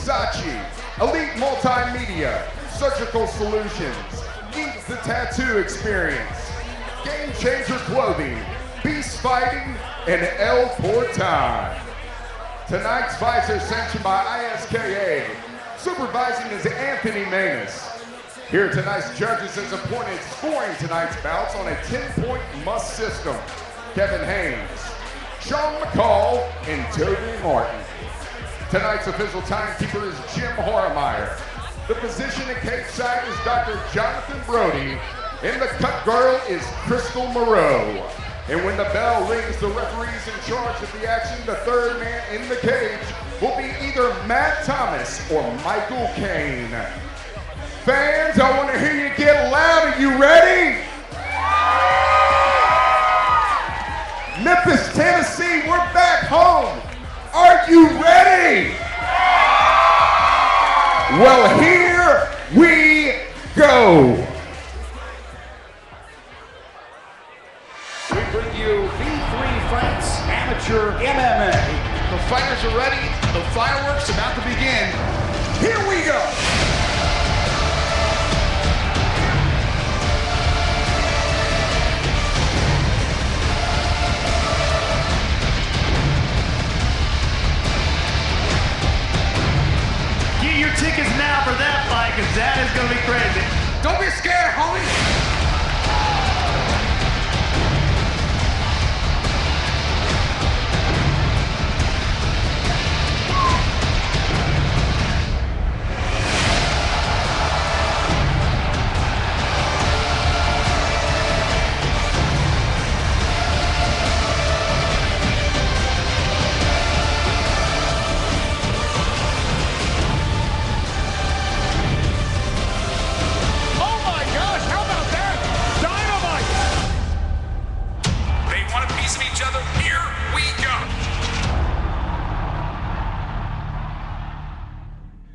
Versace, Elite Multimedia, Surgical Solutions, Eat the Tattoo Experience, Game Changer Clothing, Beast Fighting, and El Portal. Tonight's fights are sanctioned by ISKA. Supervising is Anthony Manus. Here tonight's judges as appointed, scoring tonight's bouts on a 10-point must system. Kevin Haynes, Sean McCall, and Toby Martin. Tonight's official timekeeper is Jim Hormeyer. The physician at cage side is Dr. Jonathan Brody, and the cut girl is Crystal Moreau. And when the bell rings, the referee's in charge of the action. The third man in the cage will be either Matt Thomas or Michael Caine. Fans, I want to hear you get loud. Are you ready? Memphis, Tennessee, we're back home. Are you ready? Well, here we go. We bring you V3 Fights Amateur MMA. The fighters are ready. The fireworks about to begin. Here we go. Get your tickets now for that fight, because that is going to be crazy. Don't be scared, homie.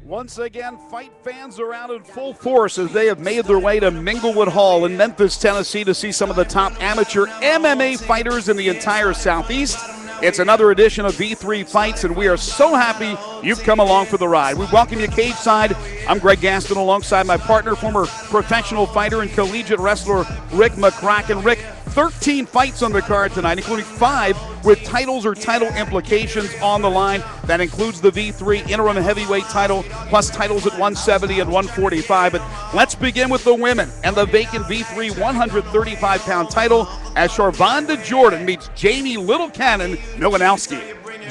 Once again, fight fans are out in full force as they have made their way to Minglewood Hall in Memphis, Tennessee to see some of the top amateur MMA fighters in the entire Southeast. It's another edition of V3 Fights, and we are so happy you've come along for the ride. We welcome you cage side. I'm Greg Gaston alongside my partner, former professional fighter and collegiate wrestler Rick McCracken. Rick, 13 fights on the card tonight, including 5 with titles or title implications on the line. That includes the V3 interim heavyweight title, plus titles at 170 and 145. But let's begin with the women and the vacant V3 135-pound title as Sharvonda Jordan meets Jamie Little Cannon Milanowski.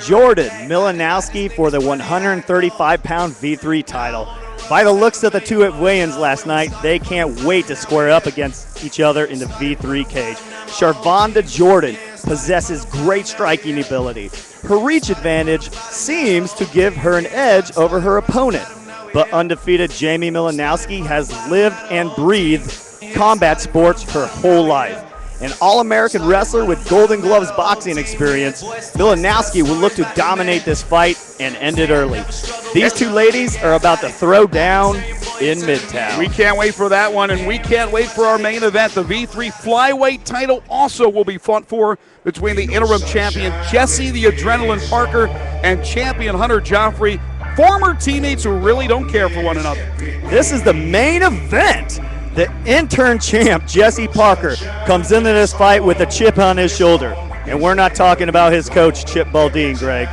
Jordan Milanowski for the 135-pound V3 title. By the looks of the two at weigh-ins last night, they can't wait to square up against each other in the V3 cage. Sharvonda Jordan possesses great striking ability. Her reach advantage seems to give her an edge over her opponent. But undefeated Jamie Milanowski has lived and breathed combat sports her whole life. An All-American wrestler with Golden Gloves boxing experience, Milanowski will look to dominate this fight and end it early. These two ladies are about to throw down in Midtown. We can't wait for that one, and we can't wait for our main event. The V3 flyweight title also will be fought for between the interim champion Jesse the Adrenaline Parker and champion Hunter Joffrey, former teammates who really don't care for one another. This is the main event. The intern champ, Jesse Parker, comes into this fight with a chip on his shoulder. And we're not talking about his coach, Chip Baldine, Greg.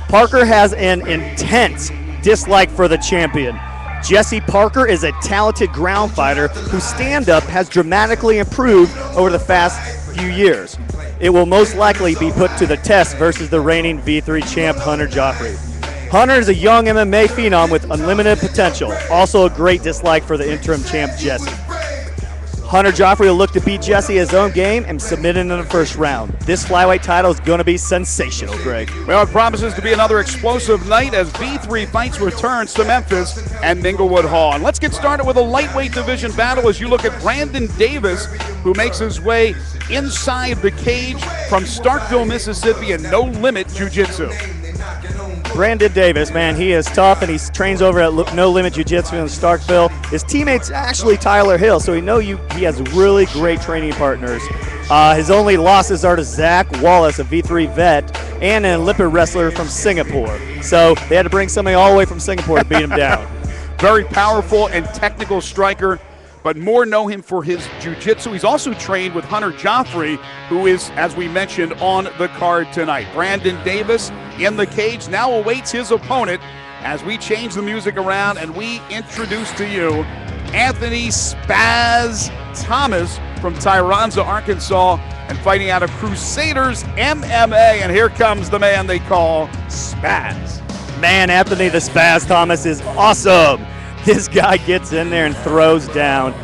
Parker has an intense dislike for the champion. Jesse Parker is a talented ground fighter whose stand-up has dramatically improved over the past few years. It will most likely be put to the test versus the reigning V3 champ, Hunter Joffrey. Hunter is a young MMA phenom with unlimited potential. Also a great dislike for the interim champ, Jesse. Hunter Joffrey will look to beat Jesse his own game and submit in the first round. This flyweight title is going to be sensational, Greg. Well, it promises to be another explosive night as V3 Fights returns to Memphis and Minglewood Hall. And let's get started with a lightweight division battle as you look at Brandon Davis, who makes his way inside the cage from Starkville, Mississippi, and No Limit Jiu-Jitsu. Brandon Davis, man, he is tough, and he trains over at No Limit Jiu-Jitsu in Starkville. His teammate's actually Tyler Hill, so he has really great training partners. His only losses are to Zach Wallace, a V3 vet, and an Olympic wrestler from Singapore. So they had to bring somebody all the way from Singapore to beat him down. Very powerful and technical striker, but more know him for his jiu-jitsu. He's also trained with Hunter Joffrey, who is, as we mentioned, on the card tonight. Brandon Davis in the cage now awaits his opponent as we change the music around and we introduce to you Anthony Spaz Thomas from Tyronza, Arkansas, and fighting out of Crusaders MMA. And here comes the man they call Spaz. Man, Anthony the Spaz Thomas is awesome. This guy gets in there and throws down.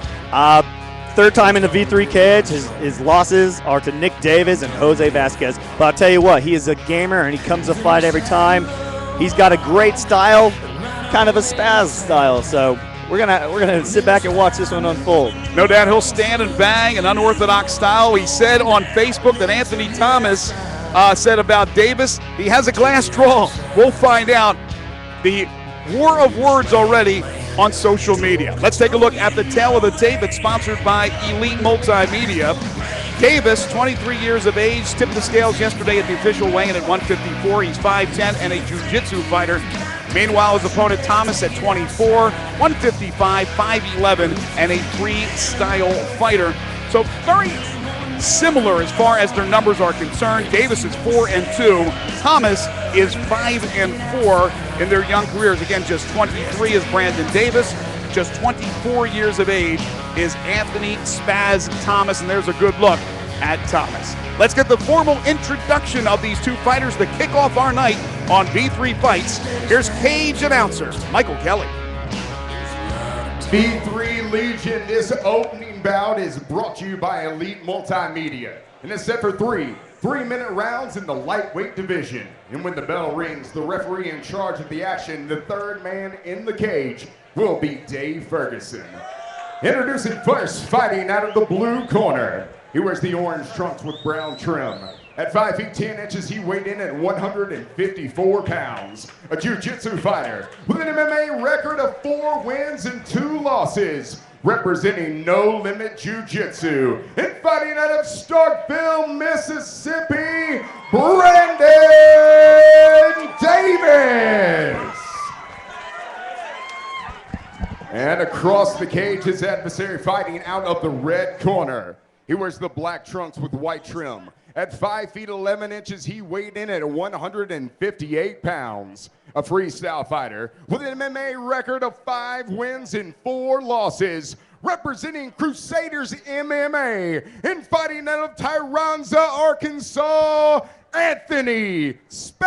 Third time in the V3 cage. His losses are to Nick Davis and Jose Vasquez. But I'll tell you what, he is a gamer and he comes to fight every time. He's got a great style, kind of a Spaz style. So we're gonna sit back and watch this one unfold. No doubt he'll stand and bang an unorthodox style. He said on Facebook that Anthony Thomas said about Davis, he has a glass draw. We'll find out. The war of words already on social media. Let's take a look at the tail of the tape. It's sponsored by Elite Multimedia. Davis, 23 years of age, tipped the scales yesterday at the official weigh-in at 154. He's 5'10" and a jiu-jitsu fighter. Meanwhile, his opponent Thomas at 24, 155, 5'11", and a freestyle fighter. So very similar as far as their numbers are concerned. Davis is 4-2. Thomas is 5-4 in their young careers. Again, just 23 is Brandon Davis. Just 24 years of age is Anthony Spaz Thomas, and there's a good look at Thomas. Let's get the formal introduction of these two fighters to kick off our night on V3 Fights. Here's cage announcer Michael Kelly. V3 Legion, this opening bout is brought to you by Elite Multimedia. And it's set for three-minute rounds in the lightweight division. And when the bell rings, the referee in charge of the action, the third man in the cage, will be Dave Ferguson. Introducing first, fighting out of the blue corner. He wears the orange trunks with brown trim. At 5 feet 10 inches, he weighed in at 154 pounds. A jiu-jitsu fighter with an MMA record of 4 wins and 2 losses. Representing No Limit Jiu-Jitsu. And fighting out of Starkville, Mississippi, Brandon Davis. And across the cage, his adversary fighting out of the red corner. He wears the black trunks with white trim. At 5 feet 11 inches, he weighed in at 158 pounds. A freestyle fighter with an MMA record of 5 wins and 4 losses. Representing Crusaders MMA and fighting out of Tyronza, Arkansas, Anthony Spaz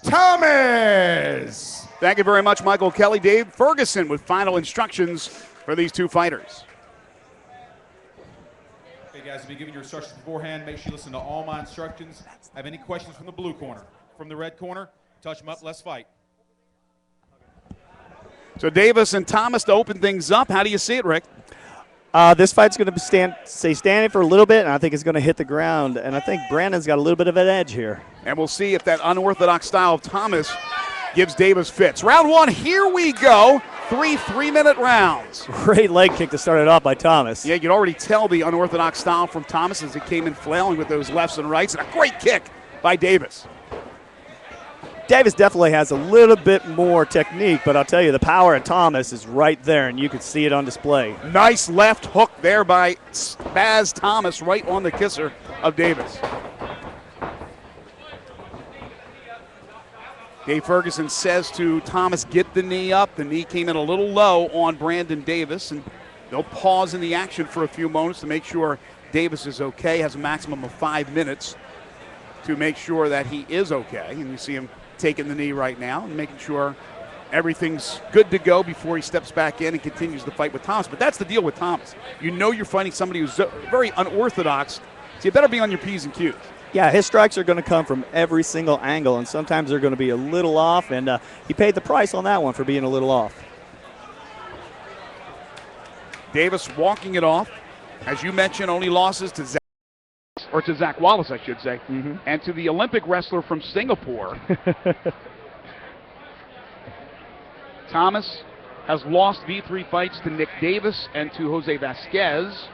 Thomas. Thank you very much, Michael Kelly. Dave Ferguson with final instructions for these two fighters. Hey guys, I'll be giving you instructions beforehand. Make sure you listen to all my instructions. Have any questions from the blue corner? From the red corner, touch them up, let's fight. So Davis and Thomas to open things up. How do you see it, Rick? This fight's going to stay standing for a little bit, and I think it's going to hit the ground. And I think Brandon's got a little bit of an edge here. And we'll see if that unorthodox style of Thomas gives Davis fits. Round 1, here we go. 3 3-minute rounds. Great leg kick to start it off by Thomas. Yeah, you can already tell the unorthodox style from Thomas as he came in flailing with those lefts and rights. And a great kick by Davis. Davis definitely has a little bit more technique, but I'll tell you, the power of Thomas is right there, and you can see it on display. Nice left hook there by Spaz Thomas right on the kisser of Davis. Dave Ferguson says to Thomas, get the knee up. The knee came in a little low on Brandon Davis, and they'll pause in the action for a few moments to make sure Davis is okay. Has a maximum of 5 minutes to make sure that he is okay. And you see him taking the knee right now and making sure everything's good to go before he steps back in and continues the fight with Thomas. But that's the deal with Thomas. You know you're fighting somebody who's very unorthodox, so you better be on your P's and Q's. Yeah, his strikes are going to come from every single angle, and sometimes they're going to be a little off, and he paid the price on that one for being a little off. Davis walking it off. As you mentioned, only losses to Zach Willis, I should say, and to the Olympic wrestler from Singapore. Thomas has lost V3 fights to Nick Davis and to Jose Vasquez.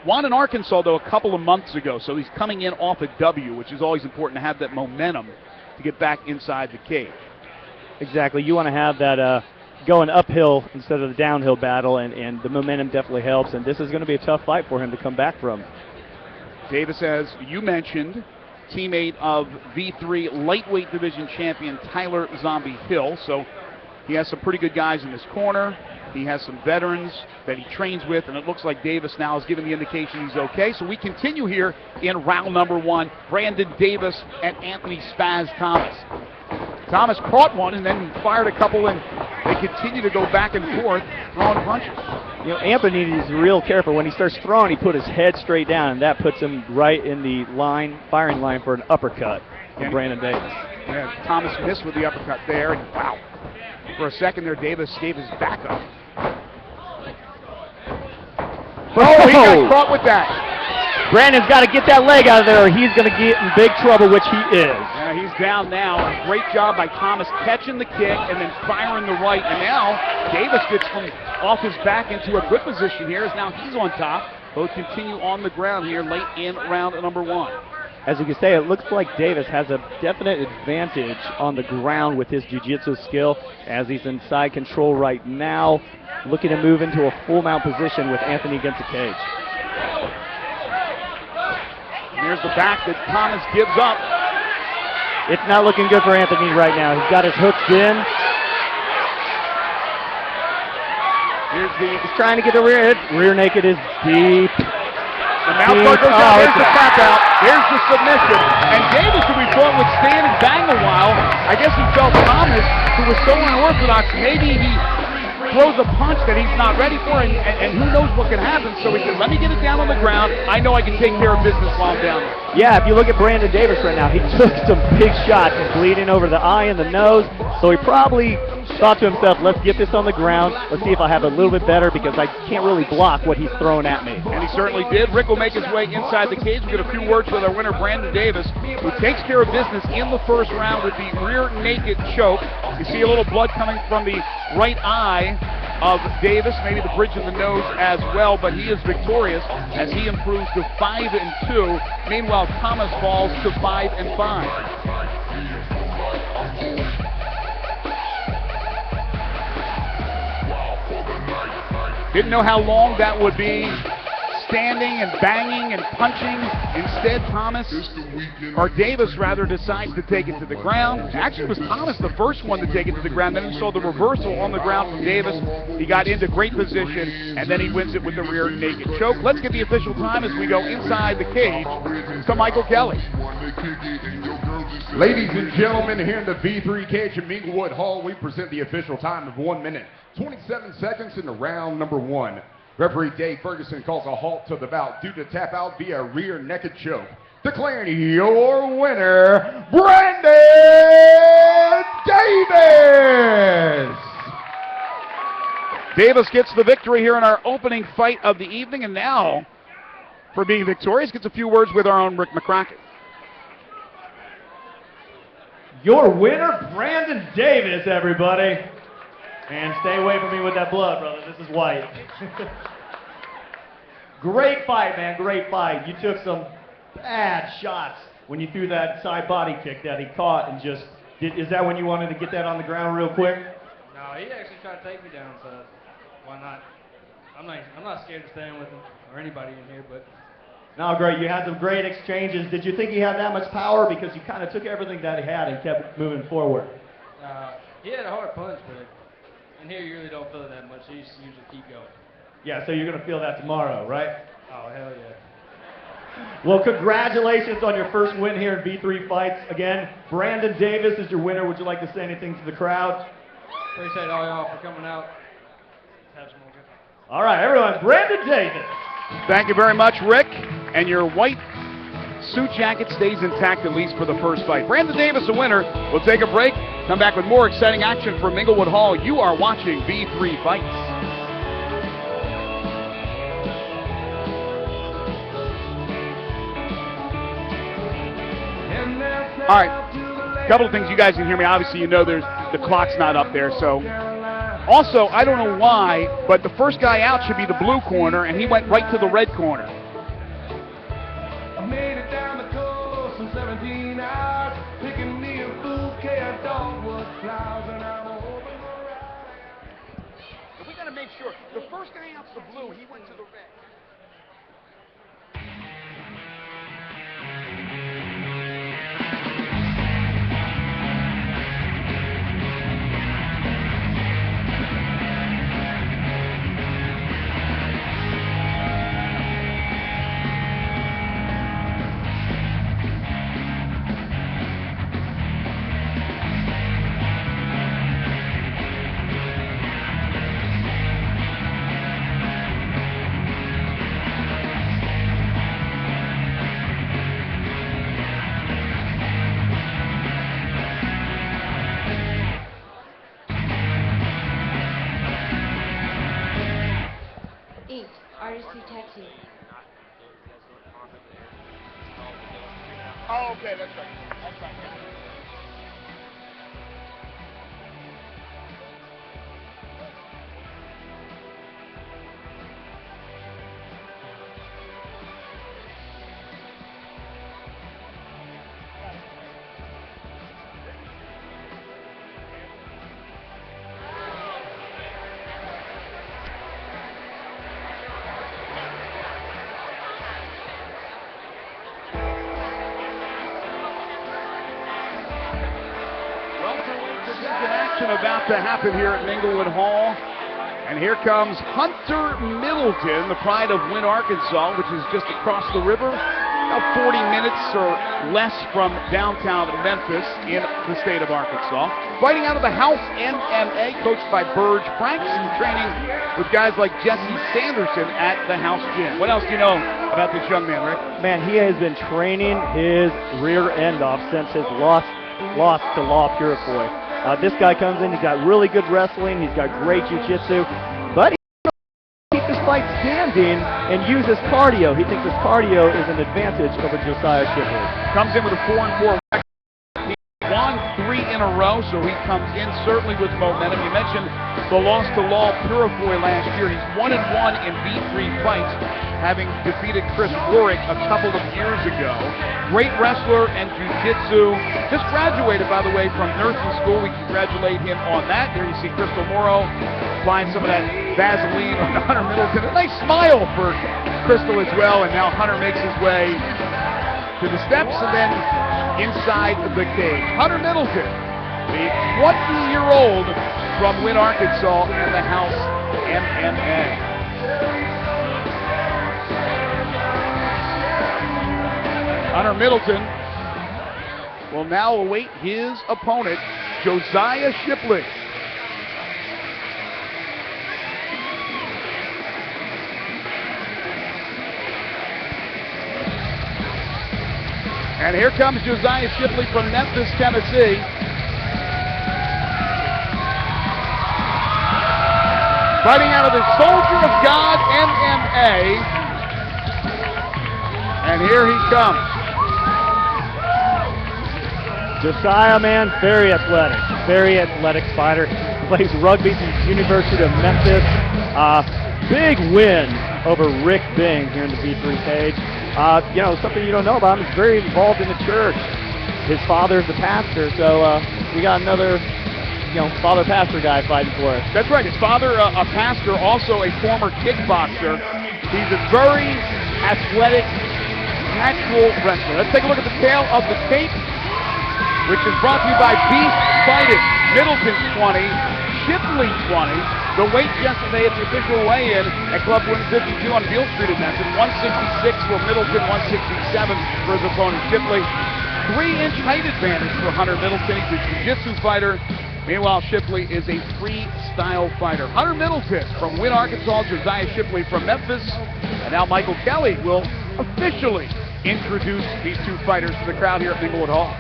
Won in Arkansas, though, a couple of months ago, so he's coming in off a W, which is always important to have that momentum to get back inside the cage. Exactly. You want to have that going uphill instead of the downhill battle, and the momentum definitely helps, and this is going to be a tough fight for him to come back from. Davis, as you mentioned, teammate of V3 lightweight division champion Tyler Zombie Hill, so he has some pretty good guys in his corner. He has some veterans that he trains with, and it looks like Davis now has given the indication he's okay. So we continue here in round number 1. Brandon Davis and Anthony Spaz Thomas. Thomas caught one and then fired a couple, and they continue to go back and forth, throwing punches. You know, Anthony is real careful. When he starts throwing, he put his head straight down, and that puts him right in the firing line for an uppercut from Brandon Davis. Yeah, Thomas missed with the uppercut there, and wow. For a second there, Davis gave his back up. Oh, he got caught with that. Brandon's got to get that leg out of there, or he's going to get in big trouble, which he is. Yeah, he's down now. Great job by Thomas catching the kick and then firing the right. And now Davis gets from off his back into a good position here, as now he's on top. Both continue on the ground here late in round number 1. As you can say, it looks like Davis has a definite advantage on the ground with his jiu-jitsu skill, as he's in side control right now, looking to move into a full mount position with Anthony against the cage. And here's the back that Thomas gives up. It's not looking good for Anthony right now. He's got his hooks in. He's trying to get the rear. Rear naked is deep. The mount guard goes down. There's the tap out. There's the submission. And Davis, who we thought would stand and bang a while, I guess he felt Thomas, who was so unorthodox, maybe he throws a punch that he's not ready for, and who knows what can happen. So he said, let me get it down on the ground. I know I can take care of business while I'm down there. Yeah, if you look at Brandon Davis right now, he took some big shots, bleeding over the eye and the nose. So he probably thought to himself, let's get this on the ground. Let's see if I have a little bit better, because I can't really block what he's throwing at me. And he certainly did. Rick will make his way inside the cage. We'll get a few words with our winner, Brandon Davis, who takes care of business in the first round with the rear naked choke. You see a little blood coming from the right eye of Davis, maybe the bridge of the nose as well, but he is victorious as he improves to 5-2. Meanwhile, Thomas falls to 5-5. Didn't know how long that would be, standing and banging and punching. Instead, Davis rather decides to take it to the ground. Actually, it was Thomas the first one to take it to the ground. Then he saw the reversal on the ground from Davis. He got into great position, and then he wins it with the rear naked choke. Let's get the official time as we go inside the cage to Michael Kelly. Ladies and gentlemen, here in the V3 cage at Minglewood Hall, we present the official time of 1 minute, 27 seconds in the round number 1. Referee Dave Ferguson calls a halt to the bout due to tap out via rear naked choke. Declaring your winner, Brandon Davis! Davis gets the victory here in our opening fight of the evening, and now, for being victorious, gets a few words with our own Rick McCracken. Your winner, Brandon Davis, everybody. And stay away from me with that blood, brother. This is white. Great fight, man. Great fight. You took some bad shots when you threw that side body kick that he caught, and just is that when you wanted to get that on the ground real quick? No, he actually tried to take me down, so why not? I'm not scared to stand with him or anybody in here, but. No, great. You had some great exchanges. Did you think he had that much power? Because you kind of took everything that he had and kept moving forward. He had a hard punch, but in here you really don't feel it that much. You just usually keep going. Yeah, so you're going to feel that tomorrow, right? Oh, hell yeah. Well, congratulations on your first win here in V3 Fights. Again, Brandon Davis is your winner. Would you like to say anything to the crowd? Appreciate all y'all for coming out. Have some more good. All right, everyone, Brandon Davis. Thank you very much, Rick. And your white suit jacket stays intact, at least for the first fight. Brandon Davis, a winner. We'll take a break. Come back with more exciting action from Minglewood Hall. You are watching V3 Fights. All right, a couple of things you guys can hear me. Obviously, you know the clock's not up there, so. Also, I don't know why, but the first guy out should be the blue corner, and he went right to the red corner. the blue. He went to the red. Ink, artistry tattoo. Oh, okay, that's right. That's right. About to happen here at Minglewood Hall. And here comes Hunter Middleton, the pride of Wynn, Arkansas, which is just across the river, about 40 minutes or less from downtown Memphis in the state of Arkansas. Fighting out of the House MMA, coached by Burge Franks, and training with guys like Jesse Sanderson at the House Gym. What else do you know about this young man, Rick? Man, he has been training his rear end off since his loss to Law Purifoy. This guy comes in, he's got really good wrestling, he's got great jiu-jitsu, but he keeps his fight standing and uses cardio. He thinks his cardio is an advantage over Josiah Shipley. Comes in with a 4-4 record. He won 3 in a row, so he comes in certainly with momentum. You mentioned the loss to Law Purifoy last year. He's 1-1 in V3 fights, having defeated Chris Warwick a couple of years ago. Great wrestler and jiu-jitsu. Just graduated, by the way, from nursing school. We congratulate him on that. There you see Crystal Morrow applying some of that Vaseline on Hunter Middleton. A nice smile for Crystal as well, and now Hunter makes his way to the steps and then inside the cage. Hunter Middleton, the 20-year-old from Wynn, Arkansas, and the House MMA. Hunter Middleton will now await his opponent, Josiah Shipley. And here comes Josiah Shipley from Memphis, Tennessee. Fighting out of the Soldier of God MMA. And here he comes. Josiah, man, very athletic fighter. Plays rugby at the University of Memphis. Big win over Rick Bing here in the V3 cage. Something you don't know about him, he's very involved in the church. His father is the pastor, so we got another, father-pastor guy fighting for us. That's right. His father, a pastor, also a former kickboxer. He's a very athletic, natural wrestler. Let's take a look at the tail of the tape, which is brought to you by Beast Fighting. Middleton 20, Shipley 20. The weight yesterday at the official weigh-in at Club 152 on Beale Street in Memphis. 166 for Middleton, 167 for his opponent Shipley. 3-inch height advantage for Hunter Middleton. He's a jiu-jitsu fighter. Meanwhile, Shipley is a freestyle fighter. Hunter Middleton from Wynn, Arkansas. Josiah Shipley from Memphis. And now Michael Kelly will officially introduce these two fighters to the crowd here at Minglewood Hall.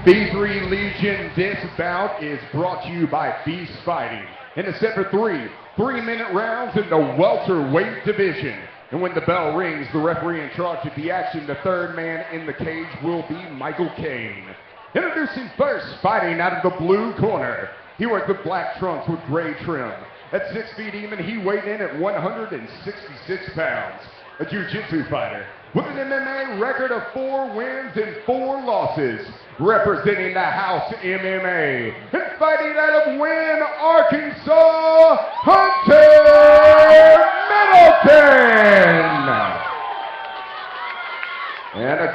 B3 Legion, this bout is brought to you by Beast Fighting. And it's set for 3-minute rounds in the welterweight division. And when the bell rings, the referee in charge of the action, the third man in the cage, will be Michael Kane. Introducing first, fighting out of the blue corner. He wears the black trunks with gray trim. At 6 feet even, he weighed in at 166 pounds. A jiu-jitsu fighter with an MMA record of 4 wins and 4 losses. Representing the House MMA and fighting out of Wynn, Arkansas, Hunter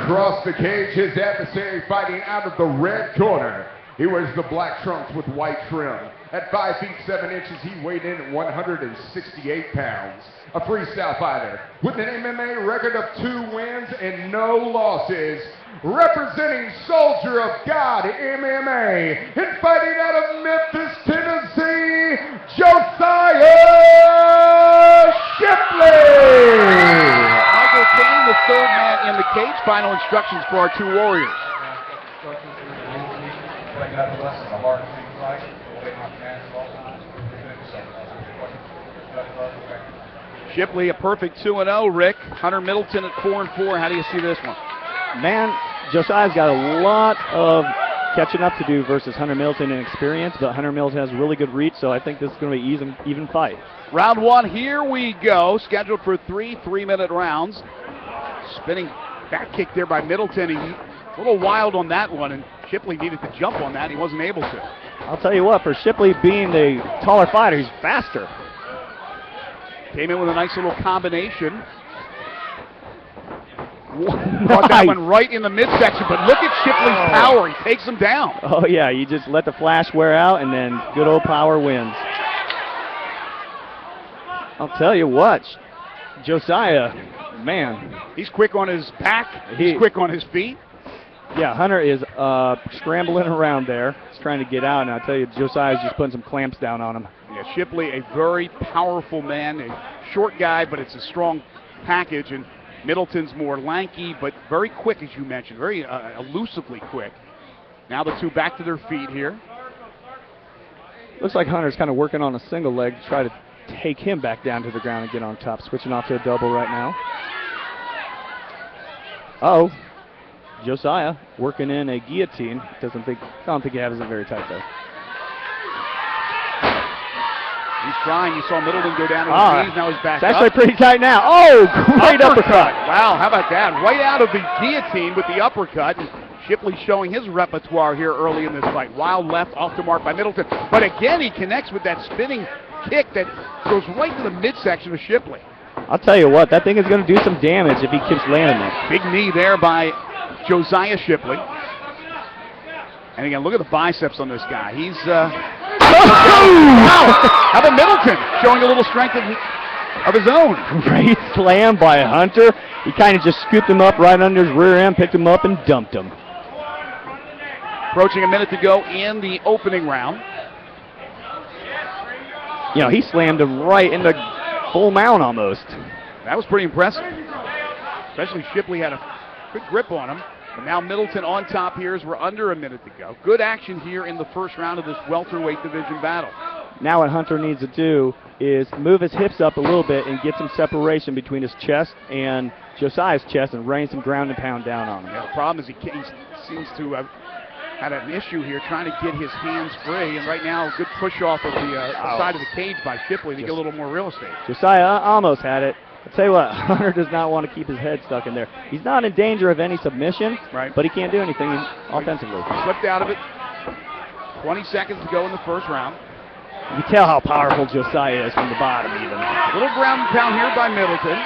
across the cage, his adversary fighting out of the red corner. He wears the black trunks with white trim. At 5 feet 7 inches, he weighed in at 168 pounds. A freestyle fighter with an MMA record of 2 wins and no losses. Representing Soldier of God MMA and fighting out of Memphis, Tennessee, Josiah Shipley. Michael Kane, the third man in the cage. Final instructions for our 2 warriors. Shipley a perfect 2-0, Rick. Hunter Middleton at 4-4. How do you see this one? Man, Josiah's got a lot of catching up to do versus Hunter Middleton in experience, but Hunter Middleton has really good reach, so I think this is going to be an even fight. Round 1, here we go. Scheduled for 3 3-minute rounds. Spinning back kick there by Middleton. He's a little wild on that one, and Shipley needed to jump on that. He wasn't able to. I'll tell you what, for Shipley being the taller fighter, he's faster. Came in with a nice little combination. Caught that one right in the midsection, but look at Shipley's power. He takes him down. Oh, yeah, you just let the flash wear out, and then good old power wins. I'll tell you what, Josiah, man. He's quick on his back. He's quick on his feet. Yeah, Hunter is scrambling around there. He's trying to get out, and I'll tell you, Josiah's just putting some clamps down on him. Yeah, Shipley, a very powerful man, a short guy, but it's a strong package, and Middleton's more lanky, but very quick, as you mentioned, very elusively quick. Now the 2 back to their feet here. Looks like Hunter's kind of working on a single leg to try to take him back down to the ground and get on top. Switching off to a double right now. Uh-oh. Josiah working in a guillotine. I don't think he has it very tight, though. He's trying. You saw Middleton go down to his knees. Now he's back up. It's actually pretty tight now. Oh, great uppercut. Wow, how about that? Right out of the guillotine with the uppercut. And Shipley showing his repertoire here early in this fight. Wild left, off the mark by Middleton. But again, he connects with that spinning kick that goes right to the midsection of Shipley. I'll tell you what, that thing is going to do some damage if he keeps landing it. Big knee there by Josiah Shipley. And again, look at the biceps on this guy. He's how about Middleton showing a little strength of his own? Great slam by Hunter. He kind of just scooped him up right under his rear end, picked him up, and dumped him. Approaching a minute to go in the opening round. You know, he slammed him right in the full mount almost. That was pretty impressive. Especially Shipley had a good grip on him. And now Middleton on top here as we're under a minute to go. Good action here in the first round of this welterweight division battle. Now what Hunter needs to do is move his hips up a little bit and get some separation between his chest and Josiah's chest and rain some ground and pound down on him. Yeah, the problem is he seems to have had an issue here trying to get his hands free. And right now, a good push off of the side of the cage by Shipley to get a little more real estate. Josiah almost had it. I'll tell you what, Hunter does not want to keep his head stuck in there. He's not in danger of any submission, but he can't do anything offensively. He slipped out of it. 20 seconds to go in the first round. You can tell how powerful Josiah is from the bottom even. A little ground and pound here by Middleton.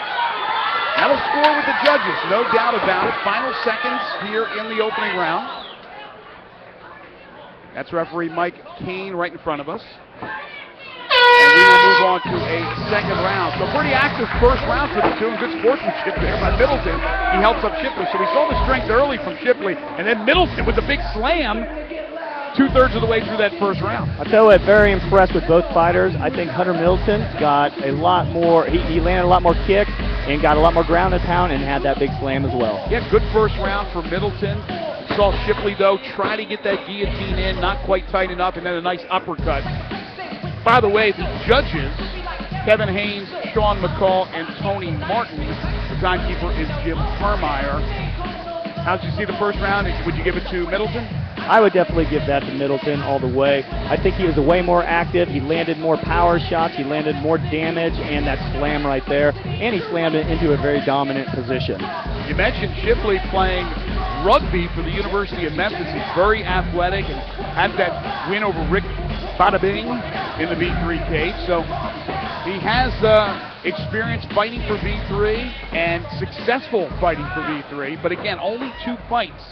That'll score with the judges, no doubt about it. Final seconds here in the opening round. That's referee Mike Kane right in front of us. And we will move on to a second round. So pretty active first round for the two. Good sportsmanship there by Middleton. He helps up Shipley. So we saw the strength early from Shipley. And then Middleton with the big slam 2/3 of the way through that first round. I'll tell you what, very impressed with both fighters. I think Hunter Middleton got a lot more, he landed a lot more kicks and got a lot more ground and pound and had that big slam as well. Yeah, good first round for Middleton. Saw Shipley, though, try to get that guillotine in, not quite tight enough, and then a nice uppercut. By the way, the judges, Kevin Haynes, Sean McCall, and Tony Martin. The timekeeper is Jim Farmeyer. How did you see the first round? Would you give it to Middleton? I would definitely give that to Middleton all the way. I think he was way more active. He landed more power shots. He landed more damage, and that slam right there. And he slammed it into a very dominant position. You mentioned Shipley playing rugby for the University of Memphis. He's very athletic and had that win over Rick Badabing in the V3 cage. So he has experience fighting for V3 and successful fighting for V3. But again, only 2 fights.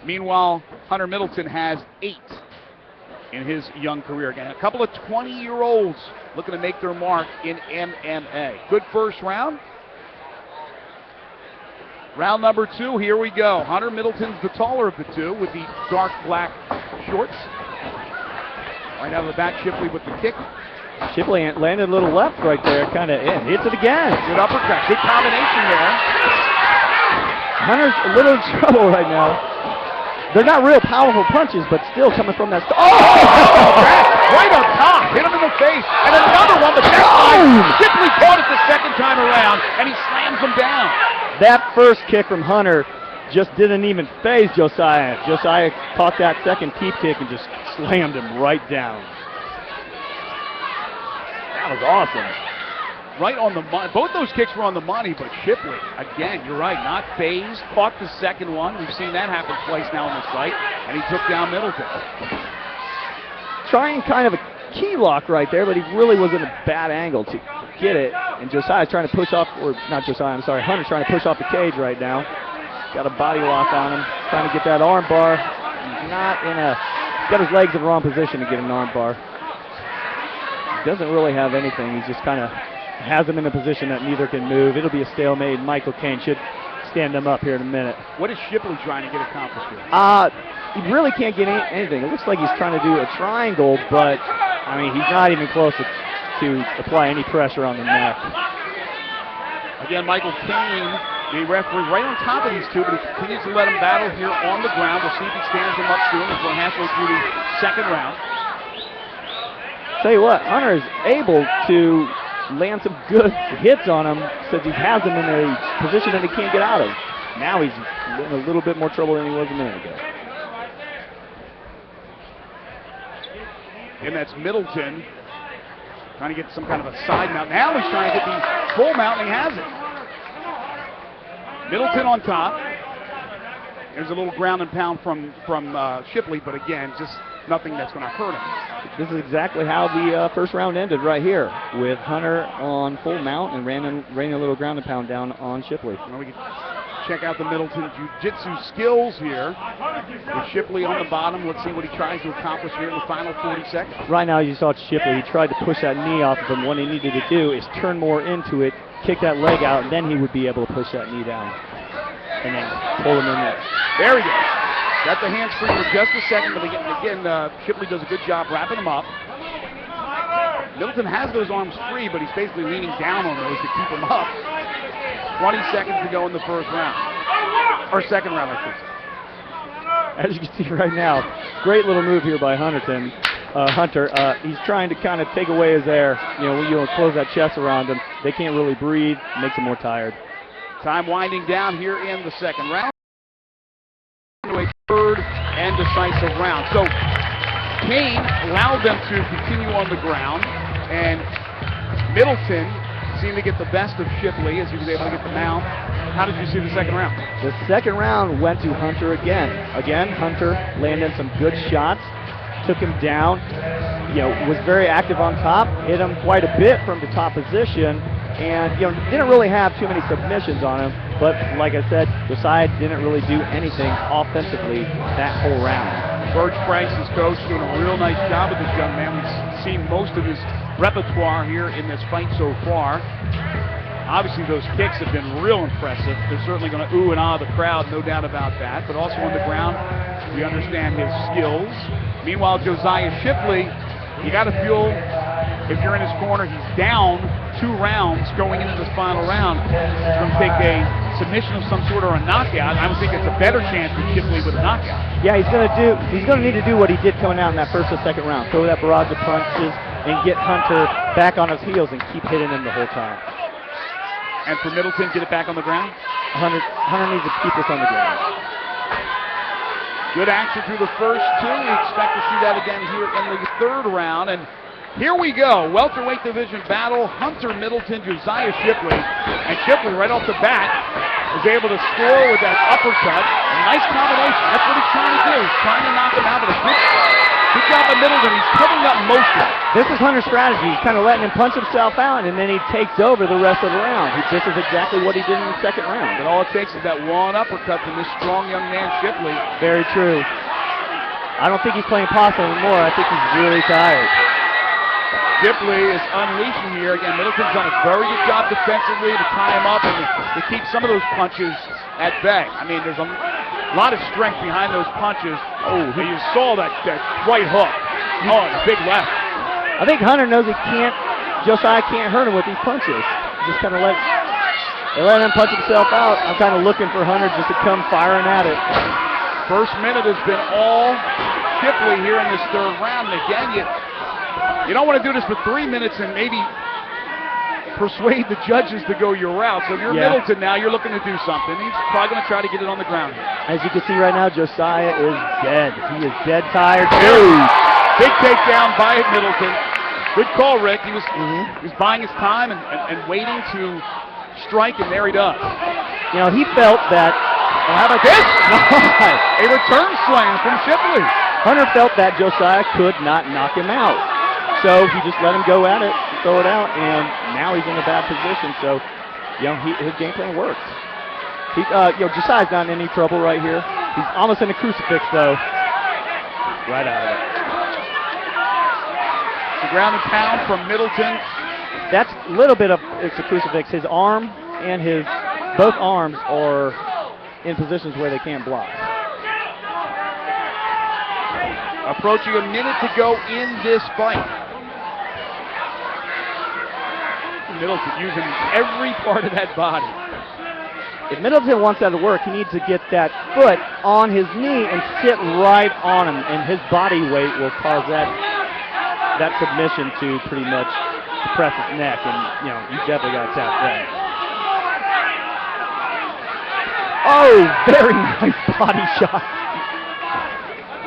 Meanwhile, Hunter Middleton has 8 in his young career. Again, a couple of 20-year-olds looking to make their mark in MMA. Good first round. Round number 2, here we go. Hunter Middleton's the taller of the two with the dark black shorts. Right out of the back, Shipley with the kick. Shipley landed a little left right there, kind of in. Hits it again. Good uppercut. Good combination there. Hunter's a little in trouble right now. They're not real powerful punches, but still coming from that. Right on top. Hit him in the face. And another one. The next time, Shipley caught it the second time around, and he slams him down. That first kick from Hunter just didn't even phase Josiah. Josiah caught that second keep kick and just slammed him right down. That was awesome. Right on the money. Both those kicks were on the money, but Shipley, again, you're right, not phased. Caught the second one. We've seen that happen twice now in this fight, and he took down Middleton. Trying kind of a key lock right there, but he really was in a bad angle to get it. And Josiah's trying to push off, or not Josiah, I'm sorry, Hunter's trying to push off the cage right now. Got a body lock on him, trying to get that arm bar. He's not in a, got his legs in the wrong position to get an arm bar. He doesn't really have anything. He's just kind of has him in a position that neither can move. It'll be a stalemate. Michael Caine should stand him up here in a minute. What is Shipley trying to get accomplished here? He really can't get anything. It looks like he's trying to do a triangle, but I mean, he's not even close to apply any pressure on the neck. Again, Michael Caine, the referee, right on top of these two, but he continues to let him battle here on the ground. We'll see if he stands him up soon as we're halfway through the second round. Tell you what, Hunter is able to land some good hits on him since he has him in a position that he can't get out of. Now he's in a little bit more trouble than he was a minute ago. And that's Middleton trying to get some kind of a side mount. Now he's trying to get the full mount, and he has it. Middleton on top. There's a little ground and pound from Shipley, but again, just nothing that's going to hurt him. This is exactly how the first round ended right here, with Hunter on full mount and raining a little ground and pound down on Shipley. Well, we can check out the Middleton jiu-jitsu skills here. With Shipley on the bottom, let's see what he tries to accomplish here in the final 40 seconds. Right now, you saw Shipley. He tried to push that knee off of him. What he needed to do is turn more into it, kick that leg out, and then he would be able to push that knee down. And then pull him in there. There he goes. Got the hands free for just a second, but again, Shipley does a good job wrapping him up. Middleton has those arms free, but he's basically leaning down on those to keep him up. 20 seconds to go in the first round. Or second round, I should say. As you can see right now, great little move here by Hunter. He's trying to kind of take away his air. You know, when you close that chest around them, they can't really breathe. Makes them more tired. Time winding down here in the second round. A third and decisive round. So Caine allowed them to continue on the ground, and Middleton seemed to get the best of Shipley as he was able to get the mount. How did you see the second round? The second round went to Hunter again. Again, Hunter landed some good shots, took him down, was very active on top, hit him quite a bit from the top position, and didn't really have too many submissions on him. But like I said, Josiah didn't really do anything offensively that whole round. George Price, his coach, doing a real nice job with this young man. We've seen most of his repertoire here in this fight so far. Obviously, those kicks have been real impressive. They're certainly going to ooh and ah the crowd, no doubt about that. But also on the ground, we understand his skills. Meanwhile, Josiah Shipley, you got to feel, if you're in his corner, he's down 2 rounds going into this final round. He's going to take a submission of some sort or a knockout. I would think it's a better chance with Shipley with a knockout. Yeah, he's going to need to do what he did coming out in that first or second round. Throw that barrage of punches and get Hunter back on his heels and keep hitting him the whole time. And for Middleton, get it back on the ground? Hunter needs to keep this on the ground. Good action through the first 2. We expect to see that again here in the third round. And here we go. Welterweight division battle. Hunter Middleton, Josiah Shipley. And Shipley right off the bat was able to score with that uppercut. A nice combination. That's what he's trying to do. He's trying to knock him out, but a good job by Middleton. He's covering up motion. This is Hunter's strategy. He's kind of letting him punch himself out, and then he takes over the rest of the round. This is exactly what he did in the second round. And all it takes is that one uppercut from this strong young man, Shipley. Very true. I don't think he's playing possum anymore. I think he's really tired. Shipley is unleashing here. Again, Middleton's done a very good job defensively to tie him up and to keep some of those punches at bay. I mean, there's a lot of strength behind those punches. Oh, you saw that right hook. Oh, and a big left. I think Hunter knows Josiah can't hurt him with these punches. He just kind of let him punch himself out. I'm kind of looking for Hunter just to come firing at it. First minute has been all Shipley here in this third round. And again, you don't want to do this for 3 minutes and maybe persuade the judges to go your route. So if you're Middleton now, you're looking to do something. He's probably going to try to get it on the ground. As you can see right now, Josiah is dead. He is dead tired. Big takedown by Middleton. Good call, Rick. He was buying his time and waiting to strike, and there he does. You know, he felt that. Oh, how about this? A return slam from Shipley. Hunter felt that Josiah could not knock him out. So he just let him go at it, throw it out, and now he's in a bad position. So, his game plan worked. Josiah's not in any trouble right here. He's almost in a crucifix, though. Right out of it. The ground and pound from Middleton. That's a little bit of it's a crucifix. His arm and both arms are in positions where they can't block. Approaching a minute to go in this fight. Middleton using every part of that body. If Middleton wants that to work, he needs to get that foot on his knee and sit right on him, and his body weight will cause that submission to pretty much press his neck, and you definitely got to tap that. Oh, very nice body shot.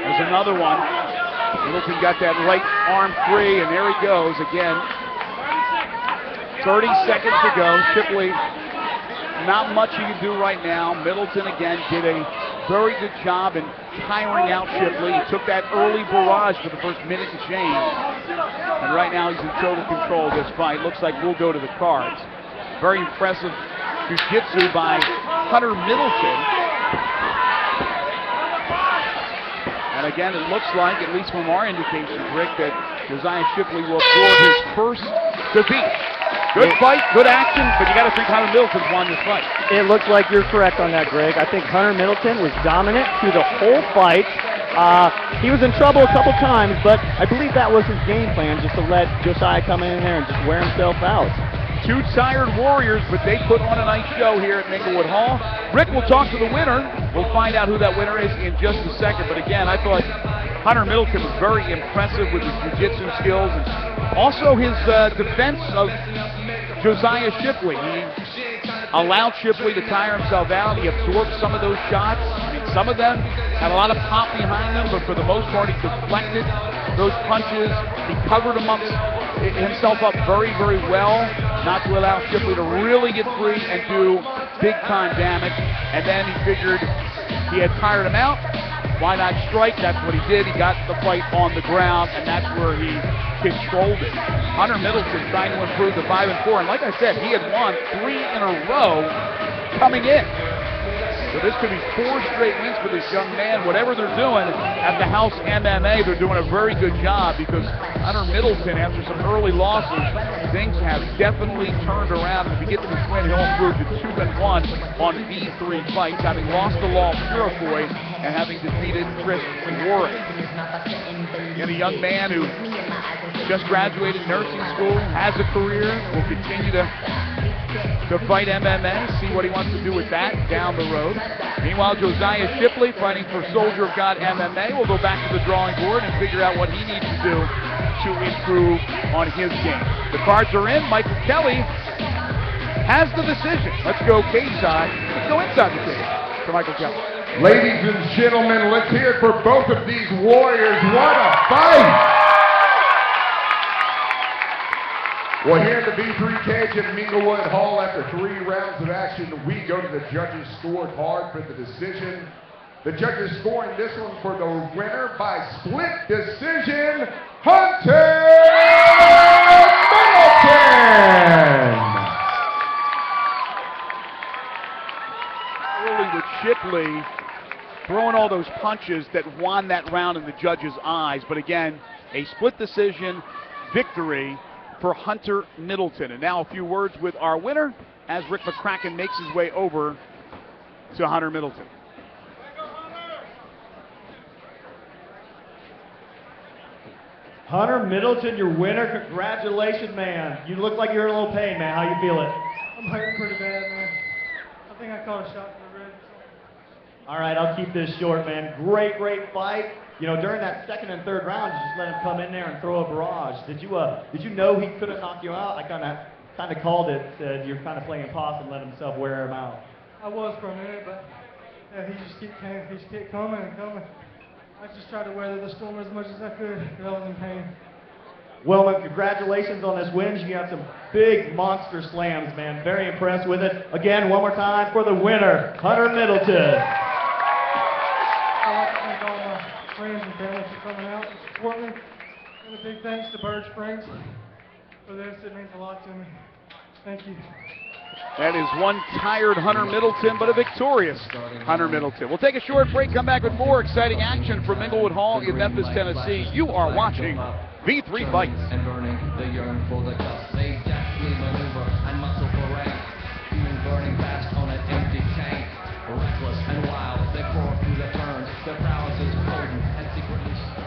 There's another one. Middleton got that right arm free, and there he goes again. 30 seconds to go. Shipley, not much he can do right now. Middleton again did a very good job in tiring out Shipley. He took that early barrage for the first minute and change. And right now he's in total control of this fight. Looks like we'll go to the cards. Very impressive jiu-jitsu by Hunter Middleton. And again, it looks like, at least from our indications, Rick, that Josiah Shipley will absorb his first defeat. Good fight, good action, but you got to think Hunter Middleton's won this fight. It looks like you're correct on that, Greg. I think Hunter Middleton was dominant through the whole fight. He was in trouble a couple times, but I believe that was his game plan, just to let Josiah come in there and just wear himself out. Two tired warriors, but they put on a nice show here at Minglewood Hall. Rick will talk to the winner. We'll find out who that winner is in just a second. But again, I thought Hunter Middleton was very impressive with his jiu-jitsu skills and also his defense of Josiah Shipley. He allowed Shipley to tire himself out. He absorbed some of those shots. I mean, some of them had a lot of pop behind them, but for the most part, he deflected those punches. He covered himself up very, very well, not to allow Shipley to really get free and do big-time damage. And then he figured he had tired him out. Why not strike? That's what he did. He got the fight on the ground, and that's where he controlled it. Hunter Middleton trying to improve to 5-4, and like I said, he had won 3 in a row coming in. So this could be 4 straight wins for this young man. Whatever they're doing at the House MMA, they're doing a very good job because Hunter Middleton, after some early losses, things have definitely turned around. If he gets this win, he'll improve to 2-1 on V3 fights, having lost to Law Purifoy and having defeated Chris Warwick. And a young man who just graduated nursing school, has a career, will continue to fight MMA, see what he wants to do with that down the road. Meanwhile, Josiah Shipley fighting for Soldier of God MMA will go back to the drawing board and figure out what he needs to do to improve on his game. The cards are in. Michael Kelly has the decision. Let's go cage side. Let's go inside the cage for Michael Kelly. Ladies and gentlemen, let's hear it for both of these warriors. What a fight! Well, here in the V3 cage at Minglewood Hall. After 3 rounds of action, we go to the judges' scorecard for the decision. The judges scoring this one for the winner by split decision, Hunter Middleton! Early with Shipley throwing all those punches that won that round in the judges' eyes. But again, a split decision victory for Hunter Middleton. And now a few words with our winner as Rick McCracken makes his way over to Hunter Middleton. Hunter Middleton, your winner. Congratulations, man. You look like you're in a little pain, man. How you feeling? I'm hurting pretty bad, man. I think I caught a shot from the ribs. All right, I'll keep this short, man. Great fight. You know, during that second and third round, you just let him come in there and throw a barrage. Did you know he couldn't knock you out? I kind of called it. Said you're kind of playing possum, let himself wear him out. I was for a minute, but yeah, he just kept coming and coming. I just tried to weather the storm as much as I could, because I was in pain. Well, man, congratulations on this win. You got some big monster slams, man. Very impressed with it. Again, one more time for the winner, Hunter Middleton. I'd like to thank all my friends and family for coming out and supporting me. And a big thanks to Bird Springs for this. It means a lot to me. Thank you. That is one tired Hunter Middleton, but a victorious Hunter Middleton. We'll take a short break, come back with more exciting action from Minglewood Hall in Memphis, Tennessee. You are watching V3 Fights. And burning, they yearn for the dust. They deftly maneuver and muscle for rank. Fuel burning fast on an empty tank. Reckless and wild, they pour through the turns. Their prowess is potent and secretly stern.